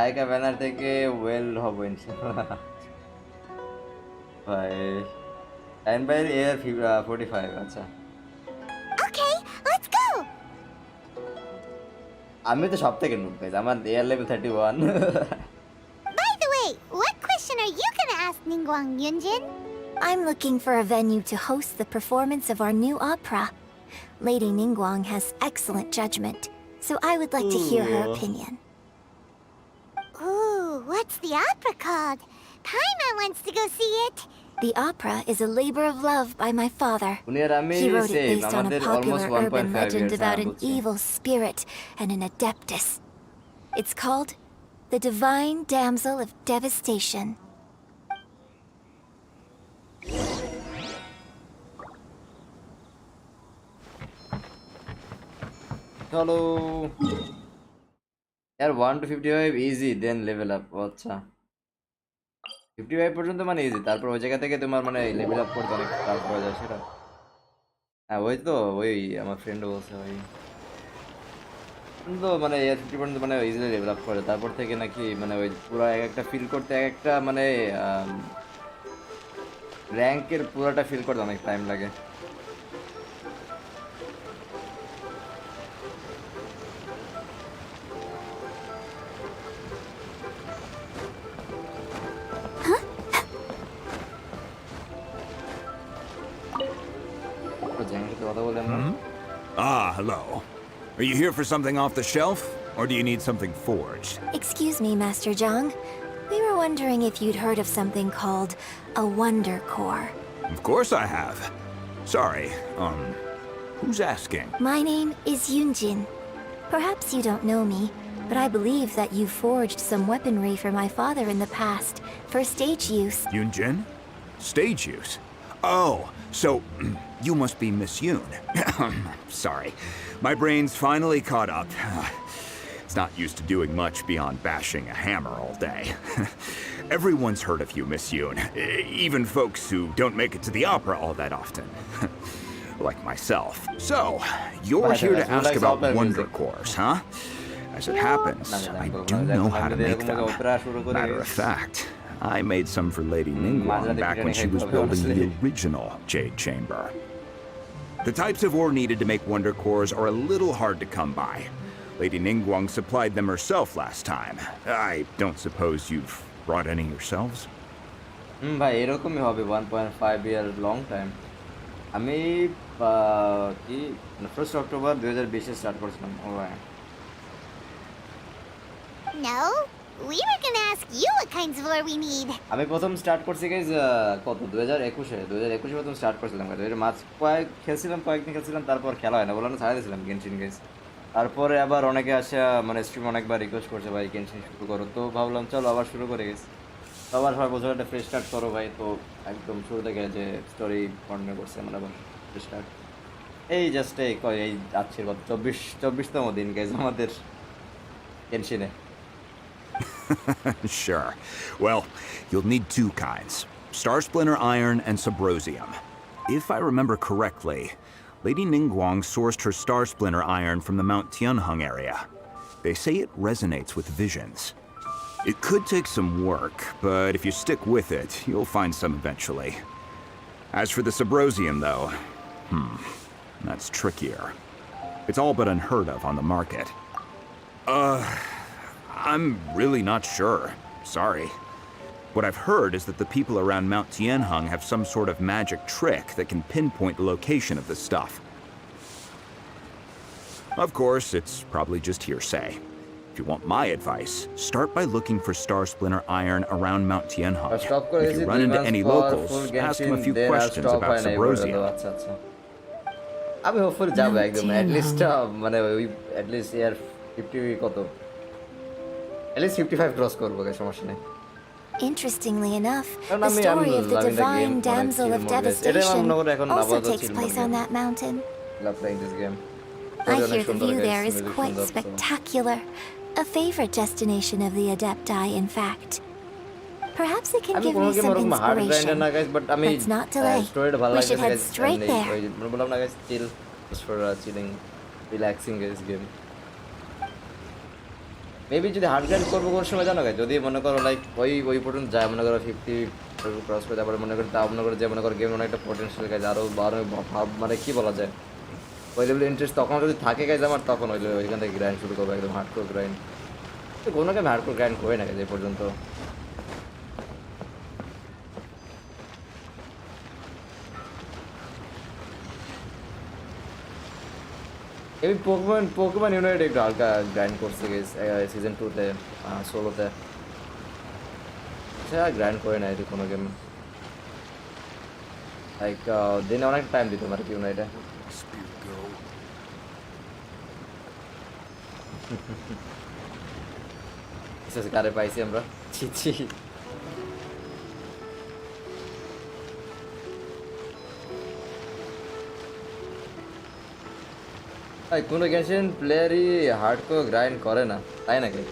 আয়কা banner থেকে well হব ইনশাআল্লাহ ভাই time by air 45 আচ্ছা Okay, let's go. আমি তো সব থেকে নুব গাইস আমার air level 31 By the way, what question are you gonna ask Ningguang Yunjin? I'm looking for a venue to host the performance of our new opera. Lady Ningguang has excellent judgment, so I would like to hear her opinion. Ooh, what's the opera called? Paimon wants to go see it. The opera is a labor of love by my father. He wrote it based on a popular urban legend about an evil spirit and an adeptus. It's called The Divine Damsel of Devastation. Hello. यार 1 to 55 easy then level up আচ্ছা 55 পর্যন্ত মানে easy তারপর ওই জায়গা থেকে তোমার মানে লেভেল আপ করতে অনেক টাফ হয়ে যায় সেটা হ্যাঁ ওই তো ওই আমার ফ্রেন্ডও বলছে ওই তো মানে 50% মানে ইজিলি ডেভেলপ করে তারপর থেকে নাকি মানে ওই পুরো এক একটা ফিল করতে এক একটা মানে র্যাঙ্কের পুরোটা ফিল করতে অনেক টাইম লাগে। Ah, hello. Are you here for something off the shelf, or do you need something forged? Excuse me, Master Zhang. We were wondering if you'd heard of something called a Wonder Core. Of course I have. Sorry, who's asking? My name is Yunjin. Perhaps you don't know me, but I believe that you forged some weaponry for my father in the past, for stage use. Yunjin? Stage use? Oh, so you must be Miss Yoon. Sorry, my brain's finally caught up. It's not used to doing much beyond bashing a hammer all day. Everyone's heard of you, Miss Yoon. Even folks who don't make it to the opera all that often. Like myself. So, you're here to ask about Wonder Cores, huh? As it happens, I do know how to make them. Matter of fact, I made some for Lady Ningguang back when she was building the original Jade Chamber. The types of ore needed to make Wonder Cores are a little hard to come by. Lady Ningguang supplied them herself last time. I don't suppose you've brought any yourselves? ভাই এরকমই হবে 1.5 ইয়ার long time. আমি কি 1 October 2020 start করেছিলাম। No, we were gonna ask you what kinds of ore we need. আমি প্রথম start করছি guys কত 2021 প্রথম স্টার্ট করছিলাম গাইজ। এর মাঝ কয়েকদিন খেলছিলাম তারপর খেলা হয় না বললাম ছাড়া দিয়েছিলাম গেনশিন গাইজ। তারপরে আবার অনেকে আসে মানে স্ট্রিম অনেকবার রিকোয়েস্ট করছে ভাই গেনশিন শুরু করো, তো ভাবলাম চলো আবার শুরু করে গেছি। তো আবার সবাই বছর একটা ফ্রেশ স্টার্ট করো ভাই, তো একদম শুরু থেকে যে স্টোরি কন্টিনিউ করছে মানে আবার ফ্রেশ স্টার্ট। এই জাস্ট এই যাচ্ছে কত 24তম দিন গাইজ আমাদের গেনশিনে। Sure. Well, you'll need two kinds. Star Splinter Iron and Subrosium. If I remember correctly, Lady Ningguang sourced her Star Splinter Iron from the Mount Tianheng area. They say it resonates with visions. It could take some work, but if you stick with it, you'll find some eventually. As for the Subrosium, though, that's trickier. It's all but unheard of on the market. I'm really not sure. Sorry. What I've heard is that the people around Mount Tianheng have some sort of magic trick that can pinpoint the location of this stuff. Of course, it's probably just hearsay. If you want my advice, start by looking for Star Splinter Iron around Mount Tianheng. If you run into any locals, ask them a few questions about Subrosium. আমি hopefully যাবো একদম at least মানে ওই at least ইয়ার 50 কত at least 55 cross করবো সমস্যা নেই। Interestingly enough, the story of the divine damsel of devastation also takes place on that mountain. I hear the view there is quite spectacular. A favorite destination of the Adepti, in fact. Perhaps it can give me some inspiration. Let's not delay. We should head straight there. Just for chilling, relaxing this game. Maybe যদি hard grind করবো কোন সময় জানো যদি মনে করো like ওই পর্যন্ত যায় মনে করো 50 ক্রস করে তারপরে মনে করো তাও মনে করো যে মনে করো গেম অনেকটা পোটেনশিয়াল গাইজ আরও ভাব মানে কি বলা যায় ওই লেভেল ইন্টারেস্ট তখন যদি থাকে গাইজ আমার তখন ওইখান থেকে গ্রাইন্ড শুরু করবো একদম হার্ডকোর গ্রাইন্ড। তো কোনো গেম হার্ডকোর গ্রাইন্ড করে না গাইজ এই পর্যন্ত। এই পোকেমন ইউনাইটেড একটু হালকা গ্রাইন্ড করছে সিজন 2-তে সোলোতে, সে আর গ্রাইন্ড করে না এটি কোনো গেম লাইক দিনে অনেক টাইম দিত আর কি ইউনাইটে। কারে পাইছি আমরা ছি কোনো গেনশিন প্লেয়ারই হার্ডকোর গ্রাইন্ড করে না তাই নাকি?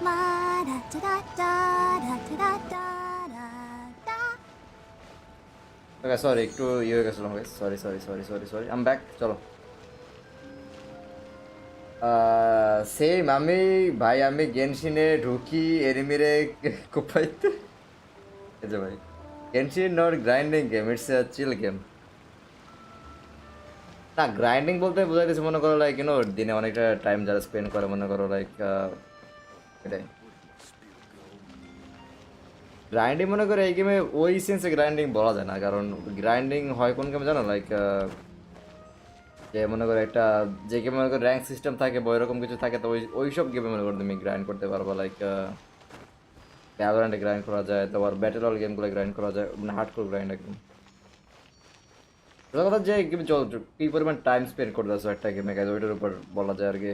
La da da da da da da da da. Okay, sorry, একটু ইয়ে হয়ে গেছিল guys. Sorry. I'm back. চলো। সেম আমি গেনশিনে ঢুকি এনিমিরে কোপাইতে। এই যে ভাই Genshin not grinding game, it's a chill game. না গ্রাইন্ডিং বলতে বোঝাইতেছে মনে করো লাইক দিনে অনেকটা টাইম যারা স্পেন্ড করে মনে করো লাইক এটাই গ্রাইন্ডিং মনে করে এই গেমে ওই সেন্সে গ্রাইন্ডিং বলা যায় না, কারণ গ্রাইন্ডিং হয় কোন গেমে জানো লাইক যে মনে করো একটা যে গেমে মনে করো র্যাঙ্ক সিস্টেম থাকে বা এরকম কিছু থাকে, তো ওই সব গেমে মনে করো তুমি গ্রাইন্ড করতে পারবো, লাইক ভ্যালোরেন্টে গ্রাইন্ড করা যায়, তারপর ব্যাটেল রয়্যাল গেমগুলো গ্রাইন্ড করা যায়, মানে হার্ডকোর গ্রাইন্ড একদম। কথা যে গেমে কি পরিমাণ টাইম স্পেন্ড করতে আসো একটা গেমে গাইজ ওইটার উপর বলা যায় আর কি।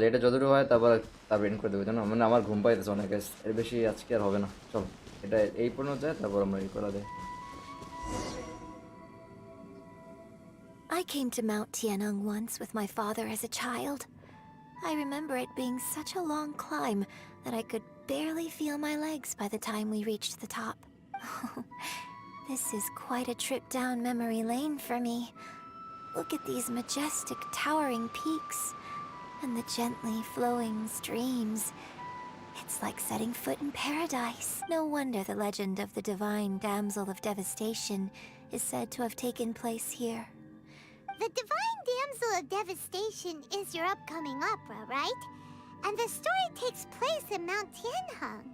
এটা যতটুকু হয় তারপর এন্ড করে দেবো জানো, মানে আমার ঘুম পাইতেছে অনেক, এর বেশি আজকে আর হবে না। চলো এটা এই পর্যন্ত যায়, তারপর আমরা এই করা যায়। I came to Mount Tianeng once with my father as a child. I remember it being such a long climb that I could barely feel my legs by the time we reached the top. This is quite a trip down memory lane for me. Look at these majestic towering peaks and the gently flowing streams. It's like setting foot in paradise. No wonder the legend of the divine damsel of devastation is said to have taken place here. The divine damsel of devastation is your upcoming opera, right? And the story takes place in Mount Tianheng.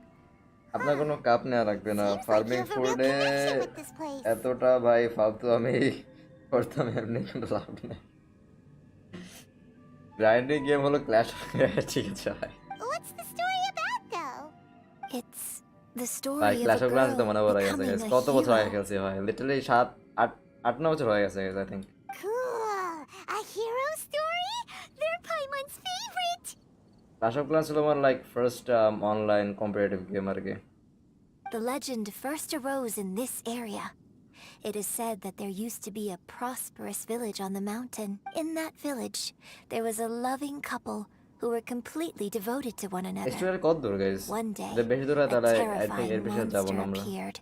আপনার কোনো cup নেওয়া লাগবে না, farming ফুডে এতটা ভাই ফালতু আমি করতাম, এমনি কোনো লাভ নেই। গ্রাইন্ডিং গেম হলো ক্ল্যাশ, ঠিক আছে ভাই। What's the story about, though? It's the story ভাই of clash a of clans তো girl মনে পড়ে গেছে becoming guys, a কত বছর আগে hero. খেলছি ভাই, লিটারালি 7-8 বছর হয়ে গেছে I think. Cool. A hero story? They're Paimon's favorite. Clash of Clans হলো আমার like first online competitive game আর কি। The legend first arose in this area. It is said that there used to be a prosperous village on the mountain. In that village, there was a loving couple who were completely devoted to one another. Story কত দূর guys? One day, যে বেশি দূর হয় a তাহলে I think terrifying এর বেশি যাব monster না আমরা। appeared.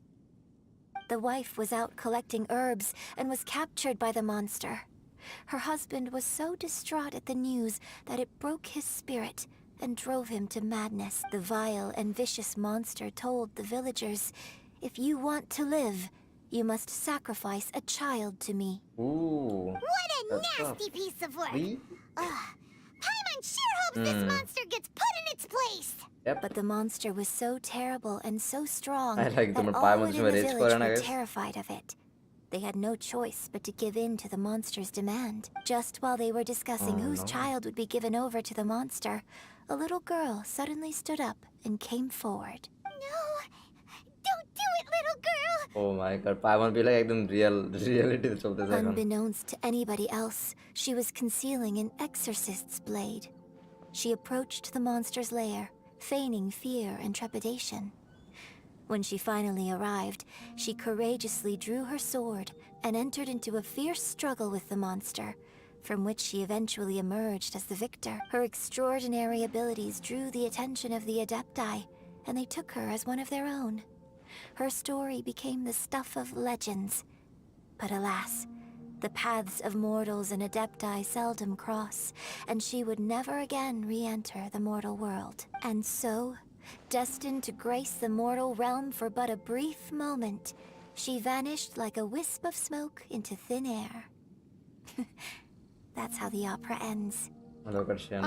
The wife was out collecting herbs and was captured by the monster. Her husband was so distraught at the news that it broke his spirit and drove him to madness. The vile and vicious monster told the villagers, "If you want to live, you must sacrifice a child to me." Ooh. What a that's nasty tough. piece of work! See? Paimon sure hopes this monster gets put in its place. Yep. But the monster was so terrible and so strong I like that the all Paimon within the rage village করে না were guys? terrified of it. They had no choice but to give in to the monster's demand. Just while they were discussing whose child would be given over to the monster, a little girl suddenly stood up and came forward. No! Don't do it, little girl! Oh my god, Paimon be like একদম রিয়েলিটিতে চলতেছে এখন। Unbeknownst to anybody else, she was concealing an exorcist's blade. She approached the monster's lair, feigning fear and trepidation. When she finally arrived, she courageously drew her sword and entered into a fierce struggle with the monster, from which she eventually emerged as the victor. Her extraordinary abilities drew the attention of the Adepti, and they took her as one of their own. Her story became the stuff of legends. But alas, the paths of mortals and Adepti seldom cross, and she would never again re-enter the mortal world. And so, destined to grace the mortal realm for but a brief moment, she vanished like a wisp of smoke into thin air. That's how the opera ends.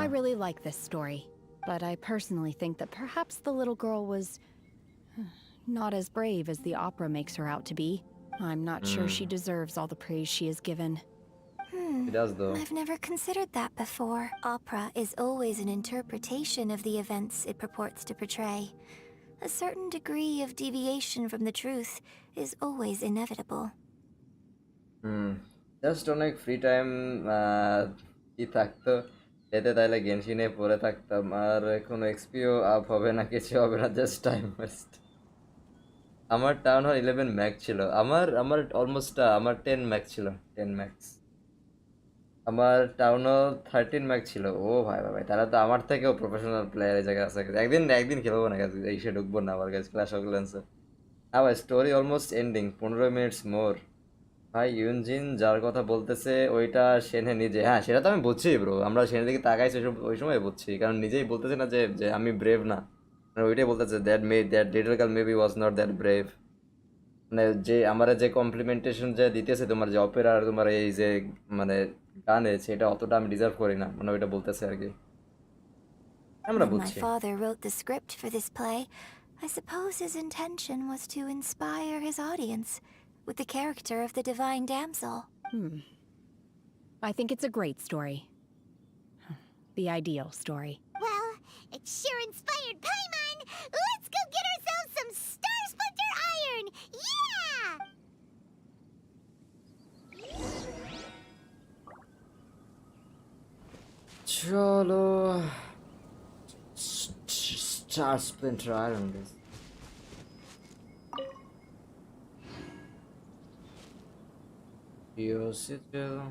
I really like this story, but I personally think that perhaps the little girl was not as brave as the opera makes her out to be. I'm not sure she deserves all the praise she is given. It does though. I've never considered that before. Opera is always an interpretation of the events it purports to portray. A certain degree of deviation from the truth is always inevitable. Just অনেক free time কি থাকতো এতে, তাইলে গেনশিনে পড়ে থাকতাম, আর কোনো এক্সপিও up হবে না, কিছু হবে না, জাস্ট টাইম ওয়েস্ট। আমার টাউন হল 11 ম্যাক্স ছিল। আমার অলমোস্ট আমার 10 ম্যাক্স ছিল, 10 ম্যাক্স। আমার টাউন হল 13 ম্যাক্স ছিল। ও ভাই ভাই ভাই, তাহলে তো আমার থেকেও প্রফেশনাল প্লেয়ার এই জায়গায় আছে। একদিন খেলবো না গাইস, এই সে ঢুকবো না আবার গাইস ক্ল্যাশ অফ ক্ল্যান্সে। ভাই story almost ending, 15 minutes more. ভাই ইউনজিন যার কথা বলতেছে ওইটা সেনে নিজে, হ্যাঁ সেটা তো আমি বুঝছি ব্রো, আমরা সেনের দিকে তাকাইছি ওই সময় বুঝছি, কারণ নিজেই বলতেছে না যে যে আমি ব্রেভ না, মানে ওইটাই বলতেছে that little girl maybe was not that brave. মানে যে আমার যে কমপ্লিমেন্টেশন যে দিতেছে তোমার যে অপেরা আর তোমার এই যে মানে গানে, সেটা অতটা আমি ডিজার্ভ করি না, মানে ওইটা বলতেছে আর কি, আমরা When my বুঝছি। father wrote the script for this play, I suppose his intention was to inspire his audience with the character of the divine damsel. I think it's a great story. The ideal story. Well, it sure inspired Paimon! Let's go get ourselves some Star Splinter Iron! Yeah! চলো star splinter iron guys. চলো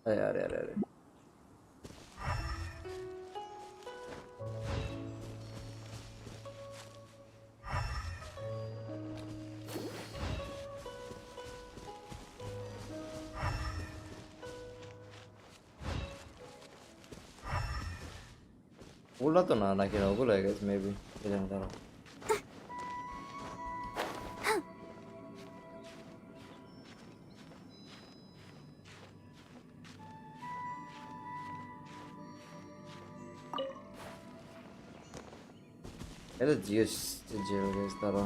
আরে আরে আরে ওগুলো তো না নাকি, ওগুলো হয়ে গেছে মেবি, জানি তারা। এটা জিএস জিরো গেছে তারা।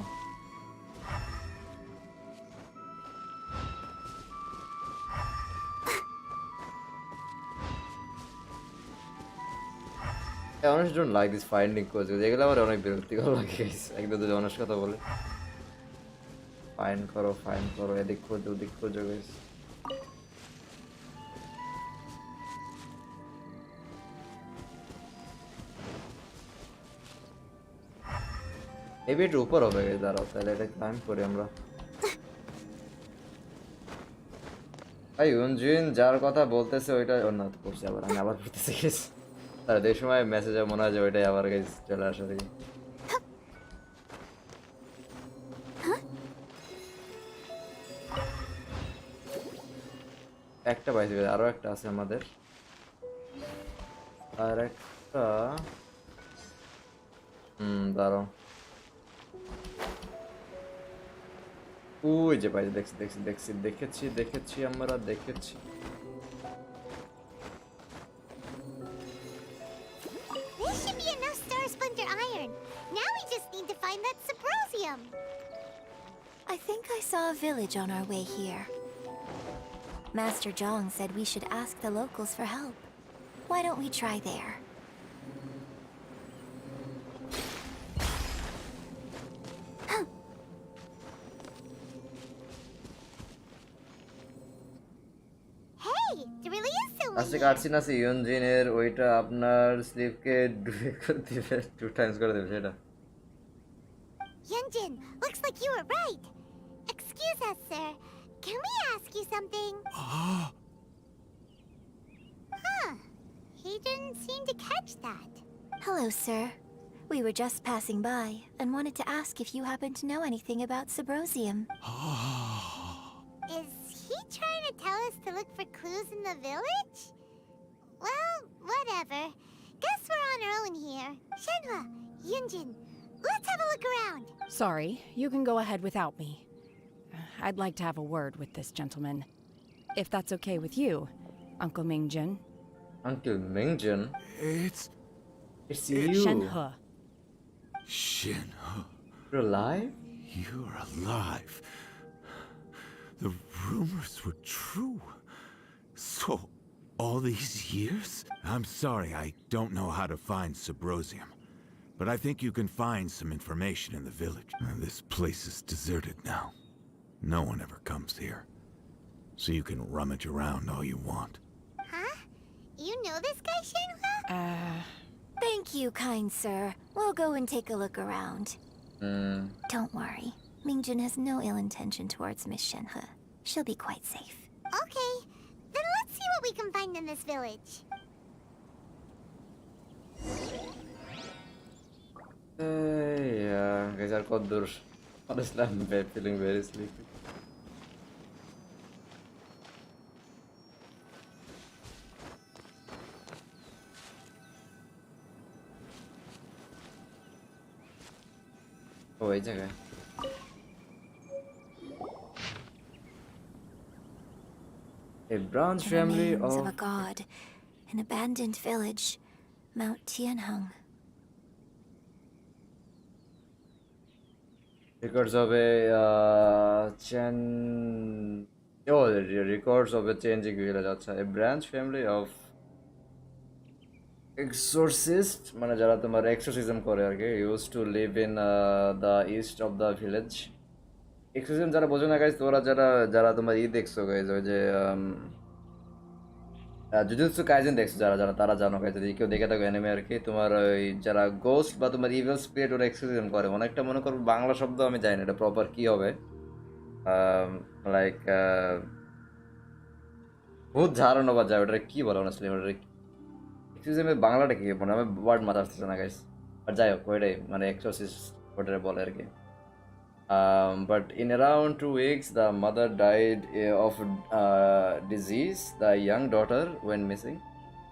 I honestly don't like this finding codes, এগুলো আমার অনেক বিরক্তিকর লাগে গাইস, একদম যদি অনেস্ট কথা বলে। ফাইন করো এদিক খোঁজো ওদিক খোঁজো গাইস। মেবি একটু উপর হবে গাইস, দাঁড়াও তাহলে এটা ক্লাইম্ব করি আমরা। ভাই ইউনজিন যার কথা বলতেছে ওইটা না তো করছি, আবার আমি আবার পড়তেছি গাইস। তার এই সময় মেসেজে মনে হয় যে ওইটাই আবার গাইস চলে আসে দেখি। একটা পাইছি, আরো একটা আছে আমাদের, আর একটা দাঁড়াও, ওই যে পাইছি, দেখেছি আমরা দেখেছি। This should be enough Star Splinter Iron. Now we just need to find that Subrosium. I think I saw a village on our way here. Master Zhong said we should ask the locals for help. Why don't we try there? Hey, there really is someone আজকে here. কাটছিন আছে ইউনজিনের, ওইটা আপনার স্লিপকে ডুবে করে দিবে, 2 Times করে দেবে সেটা। Yunjin, looks like you were right. Excuse us, sir. Can we ask you something? Huh. He didn't seem to catch that. Hello, sir. We were just passing by and wanted to ask if you happen to know anything about Subrosium. Is he trying to tell us to look for clues in the village? Well, whatever. Guess we're on our own here. Shenhua, Yunjin, let's have a look around. Sorry, you can go ahead without me. I'd like to have a word with this gentleman. If that's okay with you, Uncle Mingjin. Uncle Mingjin? It's you. Shenhe. Shenhe. You're alive? You're alive. The rumors were true. So, all these years? I'm sorry, I don't know how to find Subrosium. But I think you can find some information in the village. And this place is deserted now. No one ever comes here. So you can rummage around all you want. Huh? You know this guy, Shenhua? Thank you, kind sir. We'll go and take a look around. Don't worry. Mingjun has no ill intention towards Miss Shenhe. She'll be quite safe. Okay, then let's see what we can find in this village. Yeah, guys are called dur. Honestly, I'm feeling very sleepy. Oh, wait a A bronze The family remains of a of god. An abandoned village. Mount Tianheng. records of a Chen. Oh, the records of a changing village. আচ্ছা, a branch family of exorcist মানে যারা তোমার exorcism করে আর কি used to live in the east of the village. exorcism যারা বোঝো না guys, তোরা যারা যারা তোমার দেখছো গাইজ, ওই যে জুজুৎসু কাইজেন দেখছো যারা যারা তারা জানো গাইজ, যদি কেউ দেখে থাকো অ্যানিমে আর কি, তোমার ওই যারা গোস্ট বা তোমার ইভিল স্পিরিট ওরা এক্সোরসিজম করে, অনেকটা মনে করো বাংলা শব্দ আমি জানি না এটা প্রপার কি হবে, লাইক ভূত ঝাড়ানো বা যায় ওটা কি বলে অনেস্টলি, ওটা এক্সোরসিজমের বাংলাটা কি মানে আমি ওয়ার্ড মাথা আসতেছে না গাইজ, আর যাই হোক ওইটাই মানে এক্সোরসিস্ট ওটা বলে আর কি. But in around 2 weeks, the mother died of disease. The young daughter went missing,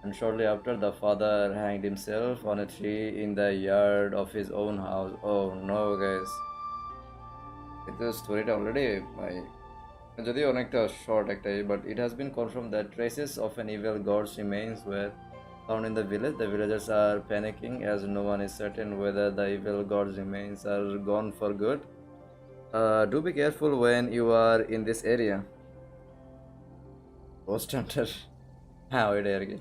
and shortly after, the father hanged himself on a tree in the yard of his own house. Oh no, guys! This story already যদিও অনেকটা short একটাই, but it has been confirmed that traces of an evil god's remains were found in the village. The villagers are panicking as no one is certain whether the evil god's remains are gone for good. Do be careful when you are in this area. Ghost Hunter. हाँ वही डर गए.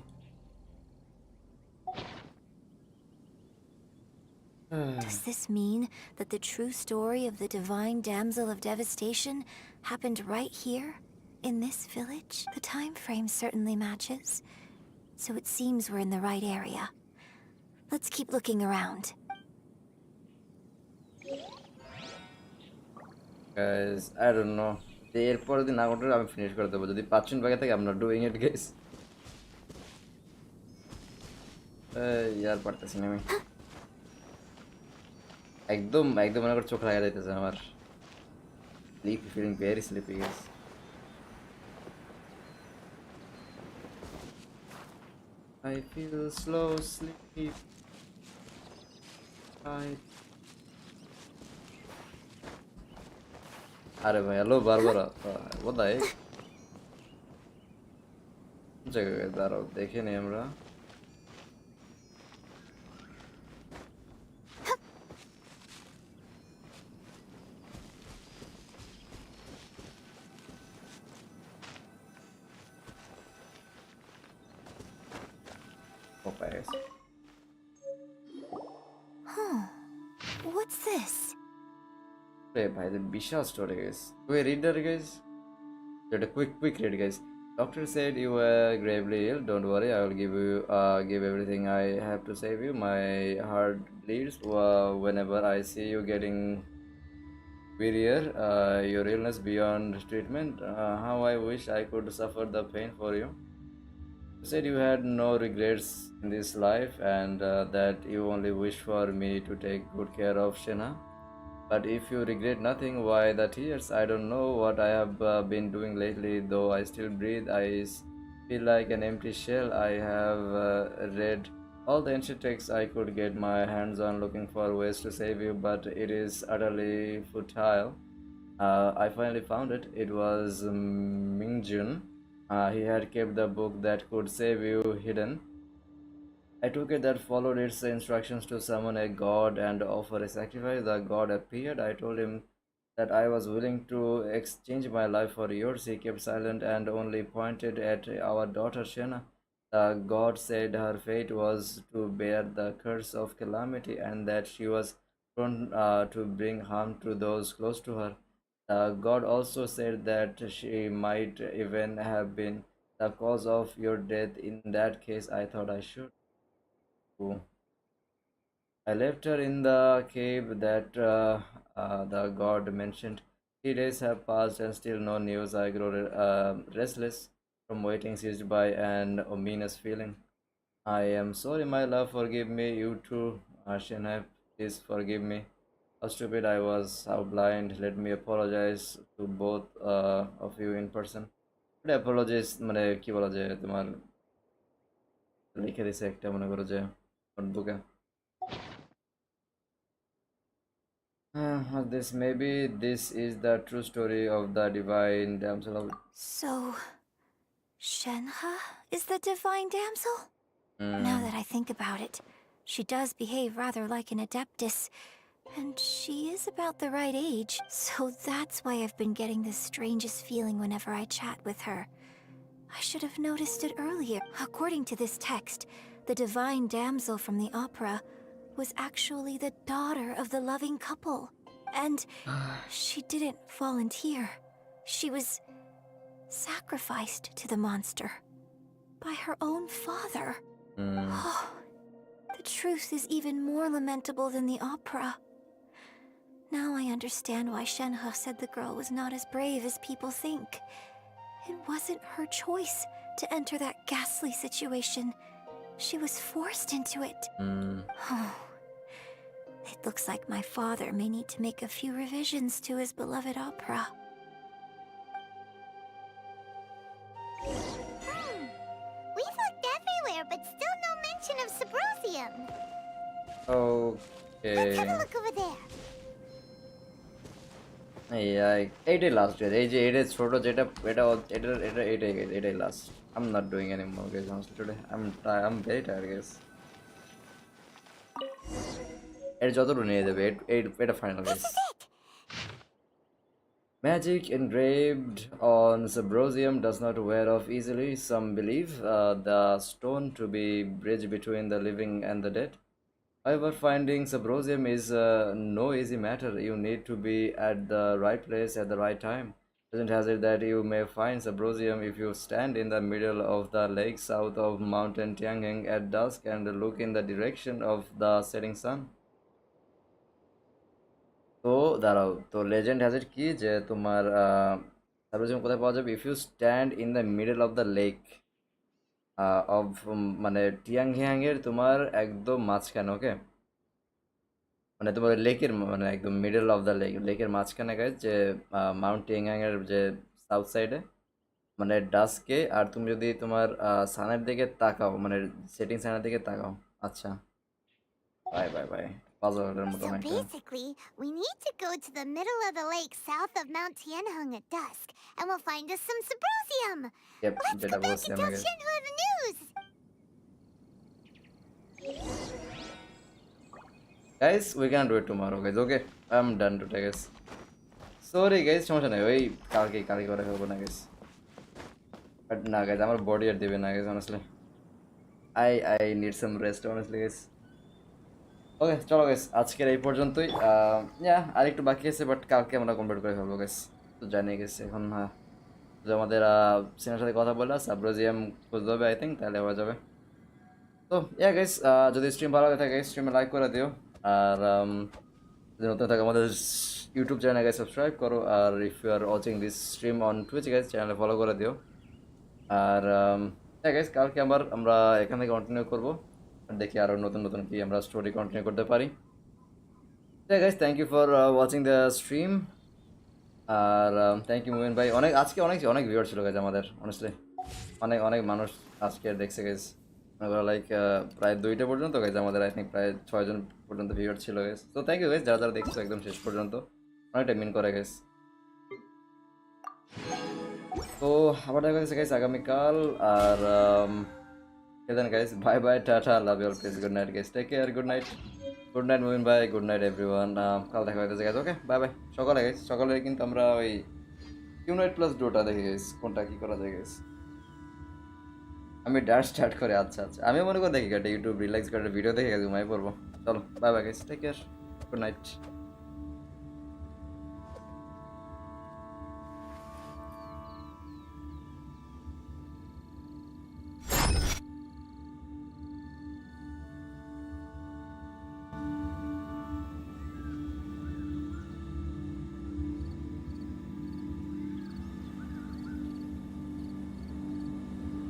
Does this mean that the true story of the divine damsel of devastation happened right here, in this village? The time frame certainly matches, so it seems we're in the right area. Let's keep looking around. Guys, I don't know. এরপর যদি না করতে আমি finish করে দেবো, যদি 5 minute বাকি থাকে I'm not doing it guys. ইয়ার পারতেছি না আমি, একদম একদম মনে করে চোখ লাগা যাইতেছে আমার, sleepy, feeling very sleepy guys. I feel slow sleepy. अरे भाई hello Barbara, what the heck? जगह गए दाराव देखे नहीं हमरा. What's this? Hey, bhai, the Bisha story, guys. Do I read that, guys? Get a quick read, guys. Doctor said you were gravely ill. Don't worry, I will give everything I have to save you. My heart bleeds whenever I see you getting wearier. Your illness beyond treatment. How I wish I could suffer the pain for you. You said you had no regrets in this life and that you only wish for me to take good care of Shena. But if you regret nothing, why the tears? I don't know what I have been doing lately, though I still breathe. I feel like an empty shell. I have read all the ancient texts I could get my hands on looking for ways to save you, but it is utterly futile. I finally found it. It was Mingjun. He had kept the book that could save you hidden. I took it that followed its instructions to summon a god and offer a sacrifice. The god appeared. I told him that I was willing to exchange my life for yours. He kept silent and only pointed at our daughter Shena. The god said her fate was to bear the curse of calamity and that she was prone to bring harm to those close to her. The god also said that she might even have been the cause of your death. In that case, I thought I should. I left her in the cave that the god mentioned. 3 days have passed and still no news. I grow restless from waiting, seized by an ominous feeling. I am sorry, my love. Forgive me. You too, Shinhai. Please forgive me. How stupid I was. How blind. Let me apologize to both of you in person. But apologies মানে কি বলা যায় তোমার লিখে দিছে একটা মনে করো যে নোটবুকে this maybe this is the true story of the divine damsel of So, Shenhe is the divine damsel? Now that I think about it, she does behave rather like an adeptus, and she is about the right age, so that's why I've been getting the strangest feeling whenever I chat with her. I should have noticed it earlier. According to this text, the divine damsel from the opera was actually the daughter of the loving couple. And she didn't volunteer. She was sacrificed to the monster by her own father. Oh, the truth is even more lamentable than the opera. Now I understand why Shenhe said the girl was not as brave as people think. It wasn't her choice to enter that ghastly situation. She was forced into it. Oh, it looks like my father may need to make a few revisions to his beloved opera. We've looked everywhere, but still no mention of Sabrosium. okay Let's have a look over there. এইটাই last day এই যে এটা ছোট যেটা এটাই last I'm not doing anymore guys honestly today I'm very tired guys এটা যতটুকু নিয়ে যাবে এটা final guys Magic engraved on Sabrosium does not wear off easily. Some believe the stone to be bridge between the living and the dead. However, finding Sabrosium is no easy matter. You need to be at the right place at the right time. Legend has it that you may find Sabrosium if you stand in the middle of the lake south of Mountain Tiangang at dusk and look in the direction of the setting sun. তো দাঁড়াও তো legend has it কি যে তোমার সাবরিজম কোথায় পাওয়া যাবে if you stand in the middle of the lake of মানে টিয়াংহিয়াংয়ের তোমার একদম মাঝখানে ওকে মানে তোমার লেকের মানে একদম মিডল অফ দ্য লেকের মাঝখানে গাইজ যে মাউন্ট টিয়াংহিয়াংয়ের যে সাউথ সাইডে মানে ডাস্কে আর তুমি যদি তোমার সানের দিকে তাকাও মানে সেটিং সানের দিকে তাকাও আচ্ছা bye bye bye So basically, we need to go to the middle of the lake south of Mount Tianheng at dusk, and we'll find us some Sabrosium. Yep, Let's go back and tell Shenhe the news. Guys, we can do it tomorrow, guys. Okay, I'm done today, guys. Sorry, guys. সমস্যা নাই ওই কালকে করে ফেলবো না, guys. But না, guys, আমার body আর দেবে না, guys. Honestly, I need some rest, honestly, guys. ওকে চলো গাইস আজকের এই পর্যন্তই আর একটু বাকি আছে বাট কালকে আমরা কমপ্লিট করে ফেলবো গাইস তো জানিয়ে গেছে এখন আমাদের সিনার সাথে কথা বললাম সাবরোজিয়াম খুঁজতে হবে আই থিঙ্ক তাহলে হয়ে যাবে তো গাইস যদি স্ট্রিম ভালো লাগে থাকে স্ট্রিমে লাইক করে দিও আর যদি নতুন থাকে আমাদের ইউটিউব চ্যানেল গাইস সাবস্ক্রাইব করো আর if you are watching this stream on Twitch guys চ্যানেলে ফলো করে দিও আর গাইস কালকে আমরা এখান থেকে কন্টিনিউ করবো দেখি আরো নতুন কি আমরা স্টোরি কন্টিনিউ করতে পারি guys thank you for watching the stream আর থ্যাংক ইউ মুমিন ভাই আজকে অনেক ভিউয়ার ছিল গাইস আমাদের অনেস্টলি অনেক মানুষ আজকে দেখছে গাইস লাইক প্রায় 2টা পর্যন্ত গাইস আমাদের আই থিঙ্ক প্রায় 6 জন পর্যন্ত ভিউয়ার ছিল গাইস তো থ্যাংক ইউ গাইস যারা দেখছো একদম শেষ পর্যন্ত অনেকটা মিন করে গাইস তো আবার দেখা হচ্ছে গাইস আগামীকাল আর then guys bye bye tata love you all please good night guys take care good night Movin bye good night everyone কাল দেখা হচ্ছে guys okay bye bye সকালে কিন্তু আমরা ওই ইউনাইট প্লাস ডোটা দেখি guys কোনটা কি করা যায় guys আমি ডান্স স্টার্ট করে আচ্ছা আমি মনে করে দেখি ইউটিউব রিল্যাক্স করে ভিডিও দেখে ঘুমাই পড়বো চলো bye bye guys take care good night